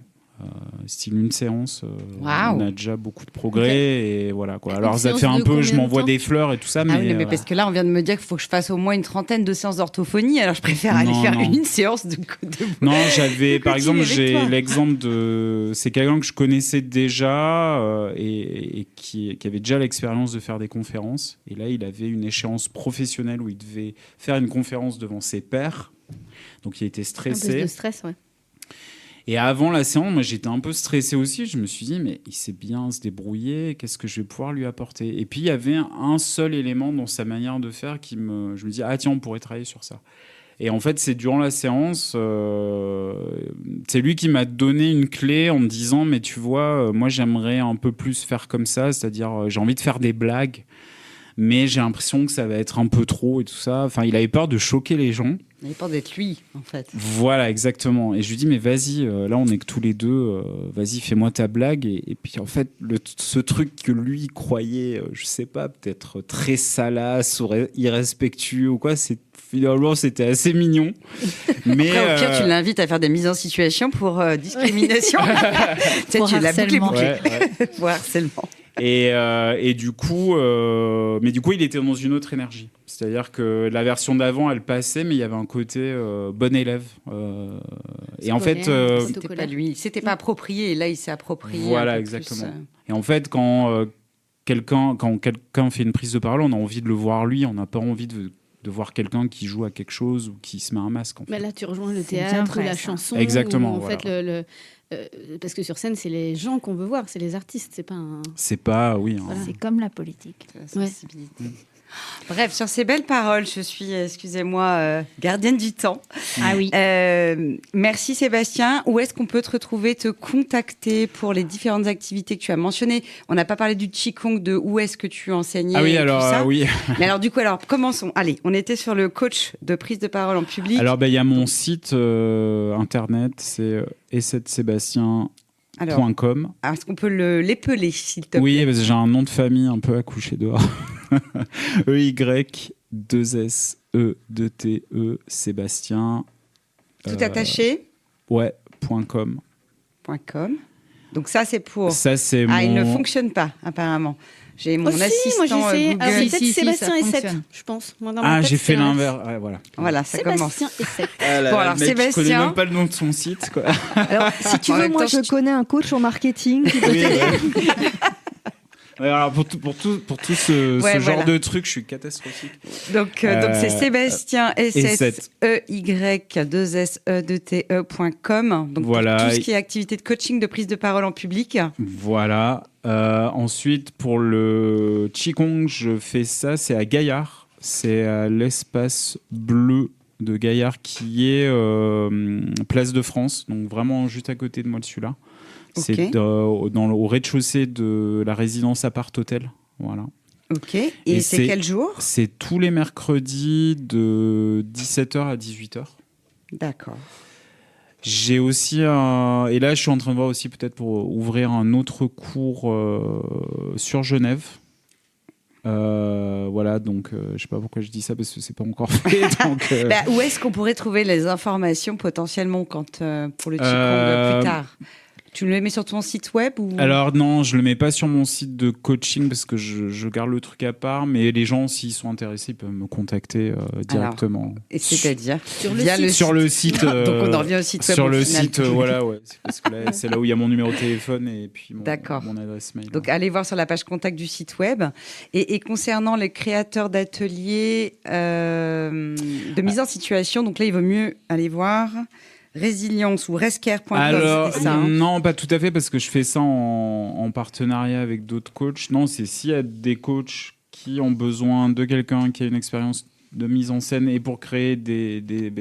Style une séance, on a déjà beaucoup de progrès, et voilà, quoi. Alors ça fait un peu, je m'envoie des fleurs et tout ça, mais, mais parce que là on vient de me dire qu'il faut que je fasse au moins une trentaine de séances d'orthophonie, alors je préfère aller faire une séance de Non, j'avais par exemple, j'ai l'exemple de, c'est quelqu'un que je connaissais déjà et qui avait déjà l'expérience de faire des conférences, et là il avait une échéance professionnelle où il devait faire une conférence devant ses pairs, donc il était stressé. Un peu de stress, ouais. Et avant la séance, moi j'étais un peu stressé aussi. Je me suis dit, mais il sait bien se débrouiller, qu'est-ce que je vais pouvoir lui apporter? Et puis il y avait un seul élément dans sa manière de faire je me dis, ah tiens, on pourrait travailler sur ça. Et en fait, c'est durant la séance, c'est lui qui m'a donné une clé en me disant, mais tu vois, moi j'aimerais un peu plus faire comme ça, c'est-à-dire j'ai envie de faire des blagues, mais j'ai l'impression que ça va être un peu trop et tout ça. Enfin, il avait peur de choquer les gens. Il avait peur d'être lui, en fait. Voilà, exactement. Et je lui dis, mais vas-y, là on est que tous les deux, vas-y, fais-moi ta blague. Et puis en fait, ce truc que lui croyait, je sais pas, peut-être très salace ou irrespectueux ou quoi, finalement c'était assez mignon. Mais après, au pire, tu l'invites à faire des mises en situation pour discrimination. Tu l'as bouclé. Pour harcèlement. Et du coup, il était dans une autre énergie. C'est-à-dire que la version d'avant, elle passait, mais il y avait un côté bon élève. Et en fait, c'était pas lui, c'était pas approprié. Et là, il s'est approprié. Voilà, exactement. Et en fait, quand quelqu'un fait une prise de parole, on a envie de le voir lui. On n'a pas envie de voir quelqu'un qui joue à quelque chose ou qui se met un masque. En fait. Mais là, tu rejoins le théâtre ou la chanson. Exactement. Où, en fait, parce que sur scène, c'est les gens qu'on veut voir, c'est les artistes, c'est pas un... C'est pas, oui. Voilà. C'est comme la politique. La sensibilité. Ouais. Bref, sur ces belles paroles, je suis, excusez-moi, gardienne du temps. Ah oui. Merci Sébastien. Où est-ce qu'on peut te retrouver, te contacter pour les différentes activités que tu as mentionnées? On n'a pas parlé du Qigong, de où est-ce que tu enseignais. Ah oui, alors, tout ça. oui. Mais alors, du coup, commençons. Allez, on était sur le coach de prise de parole en public. Alors, il y a mon site internet, c'est essetsébastien.com. Alors, est-ce qu'on peut l'épeler, s'il te plaît? Oui, parce que j'ai un nom de famille un peu accouché dehors. EY2SE2TE Sébastien. Tout attaché? Ouais, .com. .com. Donc ça, c'est pour... Ça, c'est il ne fonctionne pas, apparemment. J'ai mon Aussi, assistant moi j'ai fait. Google. Alors, c'est Si, peut-être si, Sébastien ça et 7, fonctionne. je pense. Moi, dans ma Ah, tête, j'ai fait c'est l'inverse. Ouais, voilà. Voilà, ça commence. Sébastien et 7. Ah, Bon, alors, mec, je connais Sébastien. même pas le nom de son site, quoi. Alors, si tu En veux, même moi, temps, je connais un coach en marketing qui peut Oui, t'aider. ouais. Ouais, alors pour tout ce Ouais, genre voilà. de truc, je suis catastrophique. Donc c'est Sébastien S7. SSEY2SE2TE.com. Donc Voilà. pour tout ce qui est activité de coaching, de prise de parole en public. Voilà. Ensuite, pour le Qigong, je fais ça, c'est à Gaillard. C'est à l'espace bleu de Gaillard qui est Place de France, donc vraiment juste à côté de moi, celui-là. Ok. C'est au rez-de-chaussée de la résidence Appart-Hôtel. Voilà. Ok. Et c'est quel jour? C'est tous les mercredis de 17h à 18h. D'accord. J'ai aussi un... Et là, je suis en train de voir aussi peut-être pour ouvrir un autre cours sur Genève. Voilà, donc je sais pas pourquoi je dis ça parce que c'est pas encore fait. Donc, Où est-ce qu'on pourrait trouver les informations potentiellement pour le Qigong plus tard? Tu le mets sur ton site web ou... Alors non, je le mets pas sur mon site de coaching parce que je garde le truc à part, mais les gens, s'ils sont intéressés, ils peuvent me contacter directement. Alors, et c'est-à-dire sur le site. Donc on en revient au site web. Sur au le final. site, voilà, ouais. C'est parce que là, c'est là où il y a mon numéro de téléphone et puis D'accord. mon adresse mail. Donc allez voir sur la page contact du site web. Et concernant les créateurs d'ateliers de mise en situation, donc là il vaut mieux aller voir résilience ou rescare.com. Alors, c'était ça, hein. non, pas tout à fait, parce que je fais ça en partenariat avec d'autres coachs. Non, c'est s'il y a des coachs qui ont besoin de quelqu'un qui a une expérience de mise en scène et pour créer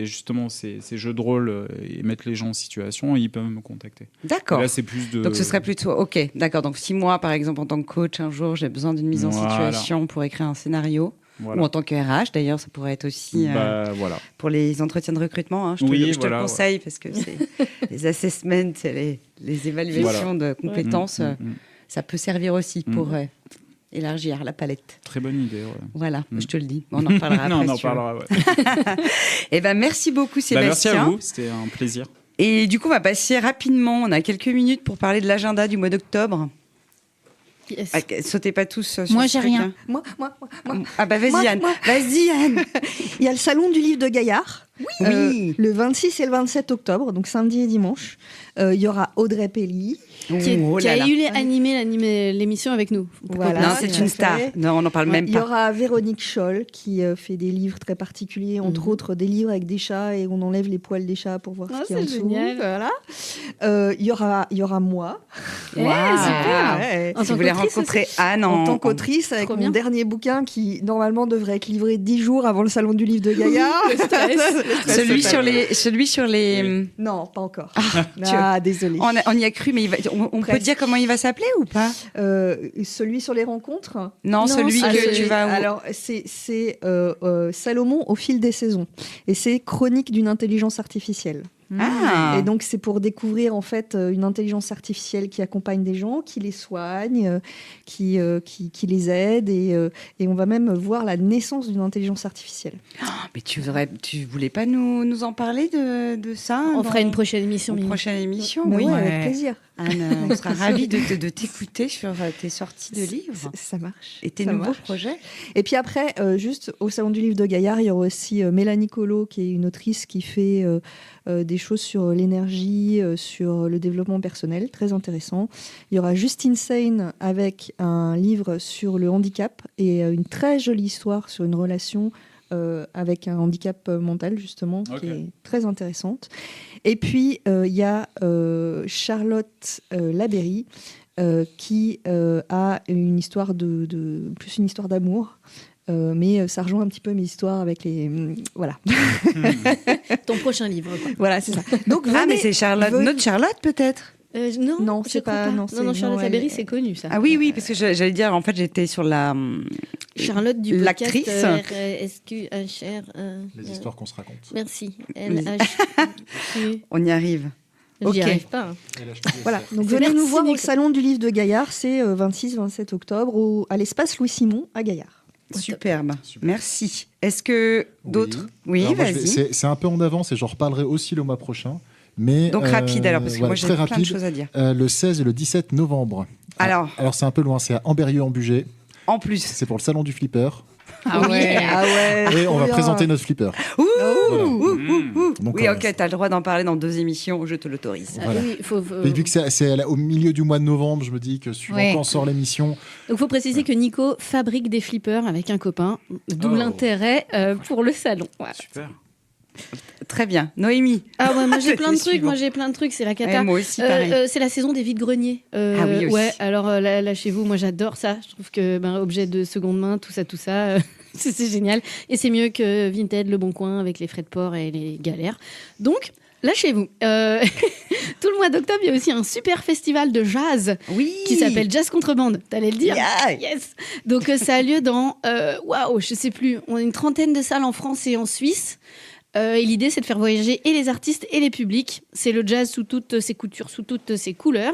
justement ces jeux de rôle et mettre les gens en situation, ils peuvent me contacter. D'accord. Et là, c'est plus de... Donc ce serait plutôt... Ok, d'accord. Donc si moi, par exemple, en tant que coach, un jour, j'ai besoin d'une mise en situation pour écrire un scénario, Voilà. ou en tant que RH, d'ailleurs, ça pourrait être aussi voilà. pour les entretiens de recrutement. Hein, je te le conseille parce que c'est les assessments, les évaluations de compétences, ça peut servir aussi pour élargir la palette. Très bonne idée, ouais. Voilà, je te le dis. On en reparlera non, après. on en parlera, ouais. Eh ben, merci beaucoup, Sébastien. Merci à vous, c'était un plaisir. Et du coup, on va passer rapidement. On a quelques minutes pour parler de l'agenda du mois d'octobre. Yes. Ah, sautez pas tous sur Moi, ce j'ai truc, rien. hein. Moi. Ah bah vas-y, Moi, Anne. moi. Vas-y, Anne. Il y a le salon du livre de Gaillard. Oui. Le 26 et le 27 octobre, donc samedi et dimanche. Il y aura Audrey Pelly. Qui a eu animé l'émission avec nous. Voilà. Non, c'est tout à une fait. star. Non, on n'en parle même Il y pas. aura Véronique Scholl qui fait des livres très particuliers, entre autres des livres avec des chats et on enlève les poils des chats pour voir Ah, ce qu'il y a en c'est dessous. génial. Voilà. Il y aura moi. Waouh. super. Ouais. En Si tant vous voulez qu'autrice rencontrer Anne En tant qu'autrice, avec Trop mon bien. dernier bouquin qui normalement devrait être livré 10 jours avant le salon du livre de Gaillard. celui sur les. Non, pas encore. Ah, désolé. On y a cru, mais on peut Presque. dire comment il va s'appeler ou pas? Celui sur les rencontres. Non, celui que tu vas. Alors, c'est Salomon au fil des saisons. Et c'est Chronique d'une intelligence artificielle. Ah. Et donc, c'est pour découvrir en fait une intelligence artificielle qui accompagne des gens, qui les soigne, qui les aide. Et on va même voir la naissance d'une intelligence artificielle. Mais tu voulais pas nous en parler de ça? On fera une prochaine émission. Une Mimi. prochaine émission, Mais oui. ouais, avec plaisir. Anne, on sera ravis de t'écouter sur tes sorties de livres Ça marche. et tes Ça nouveaux marche. projets. Et puis après, juste au Salon du Livre de Gaillard, il y aura aussi Mélanie Collot, qui est une autrice qui fait des choses sur l'énergie, sur le développement personnel, très intéressant. Il y aura Justine Sain avec un livre sur le handicap et une très jolie histoire sur une relation avec un handicap mental, justement, qui est très intéressante. Et puis, il y a Charlotte Labéry, qui a une histoire plus une histoire d'amour. Mais ça rejoint un petit peu mes histoires avec les... voilà. Ton prochain livre. Quoi. Voilà, c'est ça. Donc, Ah, mais c'est Charlotte, venez- notre Charlotte peut-être? Non, je c'est crois pas... Non, non, Charlotte Labéry, c'est connu, ça. Ah oui, parce que j'allais dire, en fait, j'étais sur la... Charlotte du L'actrice. podcast SQHR. Les histoires qu'on se raconte. Merci. LH. On y arrive. J'y Ok. arrive pas. Voilà, donc C'est venez nous merci, voir au Nicolas. Salon du Livre de Gaillard, c'est 26-27 octobre, à l'espace Louis-Simon à Gaillard. Superbe. Merci. Est-ce que d'autres... Oui, Alors moi, vas-y. c'est un peu en avance et j'en reparlerai aussi le mois prochain. Mais, Donc rapide alors, parce que moi j'ai très plein de rapide. choses à dire. Le 16 et le 17 novembre. Alors c'est un peu loin, c'est à Ambérieu-en-Bugey. En plus. C'est pour le salon du flipper. Ah ouais. Ah ouais. Et on va présenter notre flipper. Voilà. Donc, Oui, ok, t'as le droit d'en parler dans 2 émissions, je te l'autorise. Voilà. Oui, Et vu que c'est au milieu du mois de novembre, je me dis que suivant Ouais. quand sort l'émission, Donc, il faut préciser que Nico fabrique des flippers avec un copain, d'où l'intérêt pour le salon. Voilà. Super. Très bien. Noémie. Ah ouais, moi j'ai plein de Les trucs, suivants. moi j'ai plein de trucs, c'est la Ouais, cata. moi aussi, pareil. C'est la saison des vides-greniers. Ah oui, aussi. Ouais, alors là chez vous, moi j'adore ça. Je trouve que objet de seconde main, tout ça, c'est génial. Et c'est mieux que Vinted, Le Bon Coin avec les frais de port et les galères. Donc, là chez vous. Tout le mois d'octobre, il y a aussi un super festival de jazz Oui. qui s'appelle Jazz Contrebande. T'allais le dire? Yeah. Yes. Donc ça a lieu dans, waouh, je sais plus, on a une 30aine de salles en France et en Suisse. Et l'idée, c'est de faire voyager et les artistes et les publics. C'est le jazz sous toutes ses coutures, sous toutes ses couleurs.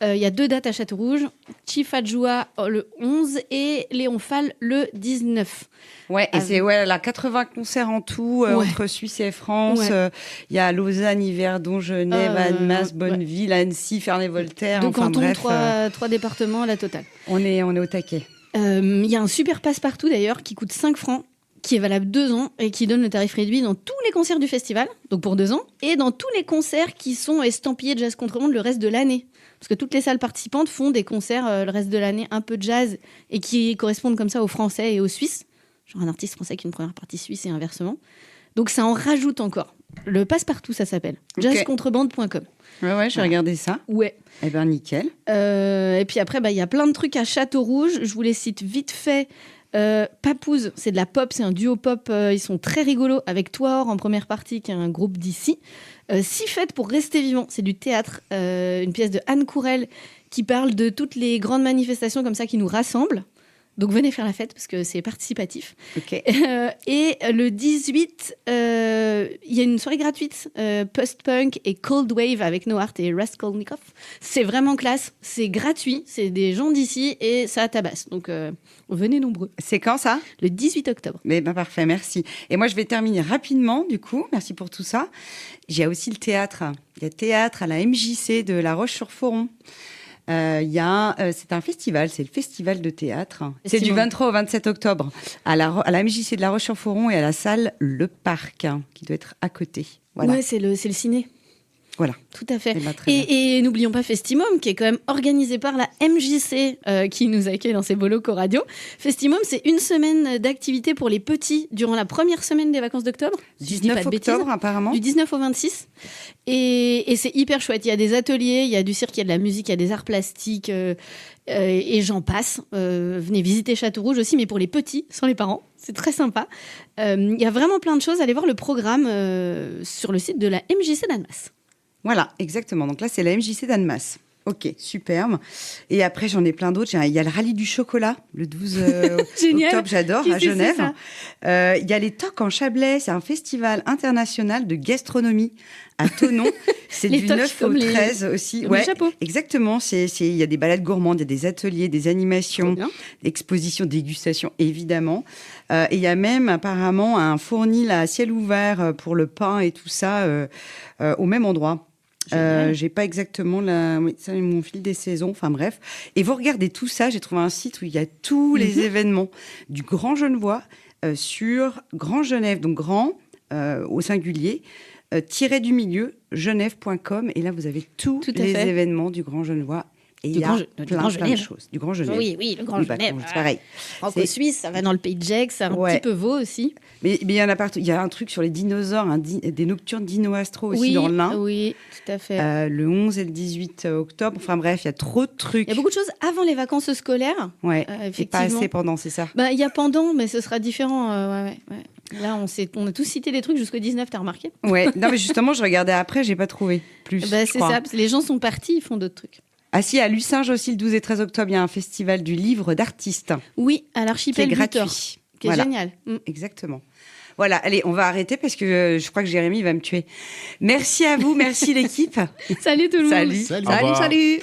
Il y a 2 dates à Châteaurouge. Chief Adjoua le 11 et Léon Fall le 19. Ouais, et c'est là, 80 concerts en tout Ouais. entre Suisse et France. Ouais. Il y a Lausanne, Yverdon, Genève, Annemasse, Bonneville, Annecy, Ferney-Voltaire. Deux Enfin cantons, bref, 3 départements, la totale. on est au taquet. Il y a un super passe-partout d'ailleurs qui coûte 5 francs, qui est valable 2 ans et qui donne le tarif réduit dans tous les concerts du festival, donc pour 2 ans, et dans tous les concerts qui sont estampillés Jazz Contrebande le reste de l'année. Parce que toutes les salles participantes font des concerts le reste de l'année un peu jazz et qui correspondent comme ça aux Français et aux Suisses. Genre un artiste français qui a une première partie suisse et inversement. Donc ça en rajoute encore. Le passe-partout, ça s'appelle. Ok. Jazzcontrebande.com. Ouais, j'ai regardé ça. Ouais. Eh ben nickel. Et puis après, il y a plein de trucs à Châteaurouge. Je vous les cite vite fait. Papouze, c'est de la pop, c'est un duo pop. Ils sont très rigolos avec Toior en première partie, qui est un groupe d'ici. Si fête pour rester vivant, c'est du théâtre. Une pièce de Anne Courel qui parle de toutes les grandes manifestations comme ça qui nous rassemblent. Donc venez faire la fête parce que c'est participatif. Ok. Et le 18, il y a une soirée gratuite post-punk et cold wave avec Noart et Raskolnikov. C'est vraiment classe, c'est gratuit, c'est des gens d'ici et ça tabasse. Donc venez nombreux. C'est quand ça? Le 18 octobre. Mais ben parfait, merci. Et moi, je vais terminer rapidement, du coup. Merci pour tout ça. J'ai aussi le théâtre. Il y a théâtre à la MJC de La Roche-sur-Foron. C'est un festival, c'est le festival de théâtre. C'est du 23 au 27 octobre à la MJC de La Roche-sur-Foron et à la salle Le Parc, qui doit être à côté. Voilà. Ouais, c'est le ciné. Voilà. Tout à fait. Eh ben, très bien. Et n'oublions pas Festimum, qui est quand même organisé par la MJC, qui nous accueille dans ses beaux locaux radio. Festimum, c'est une semaine d'activité pour les petits durant la première semaine des vacances d'octobre. Si je dis pas 19 de bêtises. octobre, apparemment. Du 19 au 26. Et c'est hyper chouette. Il y a des ateliers, il y a du cirque, il y a de la musique, il y a des arts plastiques et j'en passe. Venez visiter Châteaurouge aussi, mais pour les petits, sans les parents. C'est très sympa. Il y a vraiment plein de choses. Allez voir le programme sur le site de la MJC d'Annemasse. Voilà, exactement. Donc là, c'est la MJC d'Annemasse. Ok, superbe. Et après, j'en ai plein d'autres. Il y a le rallye du chocolat, le 12 Génial. octobre, j'adore, Qui à c'est, Genève. ça Il y a les Tocs en Chablais, c'est un festival international de gastronomie à Thonon. C'est Les du tocs 9 au comme les- 13 aussi. comme les chapeaux. Exactement. Il y a des balades gourmandes, il y a des ateliers, des Trop animations, bien. expositions, dégustations, évidemment. Et il y a même apparemment un fournil à ciel ouvert pour le pain et tout ça au même endroit. J'ai pas exactement ça, mon fil des saisons, enfin bref. Et vous regardez tout ça, j'ai trouvé un site où il y a tous les événements du Grand Genevois sur Grand Genève, donc grand au singulier, tiré du milieu, genève.com. Et là, vous avez tous Tout à les fait. événements du Grand Genevois. Et Du il y a Grand plein de Genève. choses. Du Grand Genève. Oui, le Grand Oui, bah, Genève. c'est pareil. Franco-suisse, ça va dans le pays de Gex, ça un Ouais. petit peu Vaud aussi. Mais il y en a partout. Il y a un truc sur les dinosaures, des nocturnes dino-astro aussi dans l'Ain. Oui, tout à fait. Le 11 et le 18 octobre. Enfin bref, il y a trop de trucs. Il y a beaucoup de choses avant les vacances scolaires. Ouais, et pas effectivement. assez pendant, c'est ça. Il y a pendant, mais ce sera différent. Ouais. Là, on a tous cité des trucs jusqu'au 19, t'as remarqué? Ouais, non mais justement, je regardais après, j'ai pas trouvé plus. je C'est crois. ça, parce que les gens sont partis, ils font d'autres trucs. Ah si, à Lucinge aussi, le 12 et 13 octobre, il y a un festival du livre d'artistes Oui, à qui est l'archipel gratuit. Butor, qui est Voilà. génial. Exactement. Voilà, allez, on va arrêter parce que je crois que Jérémy va me tuer. Merci à vous, merci l'équipe. Salut tout le monde. Salut. Salut. Salut, Au revoir. salut.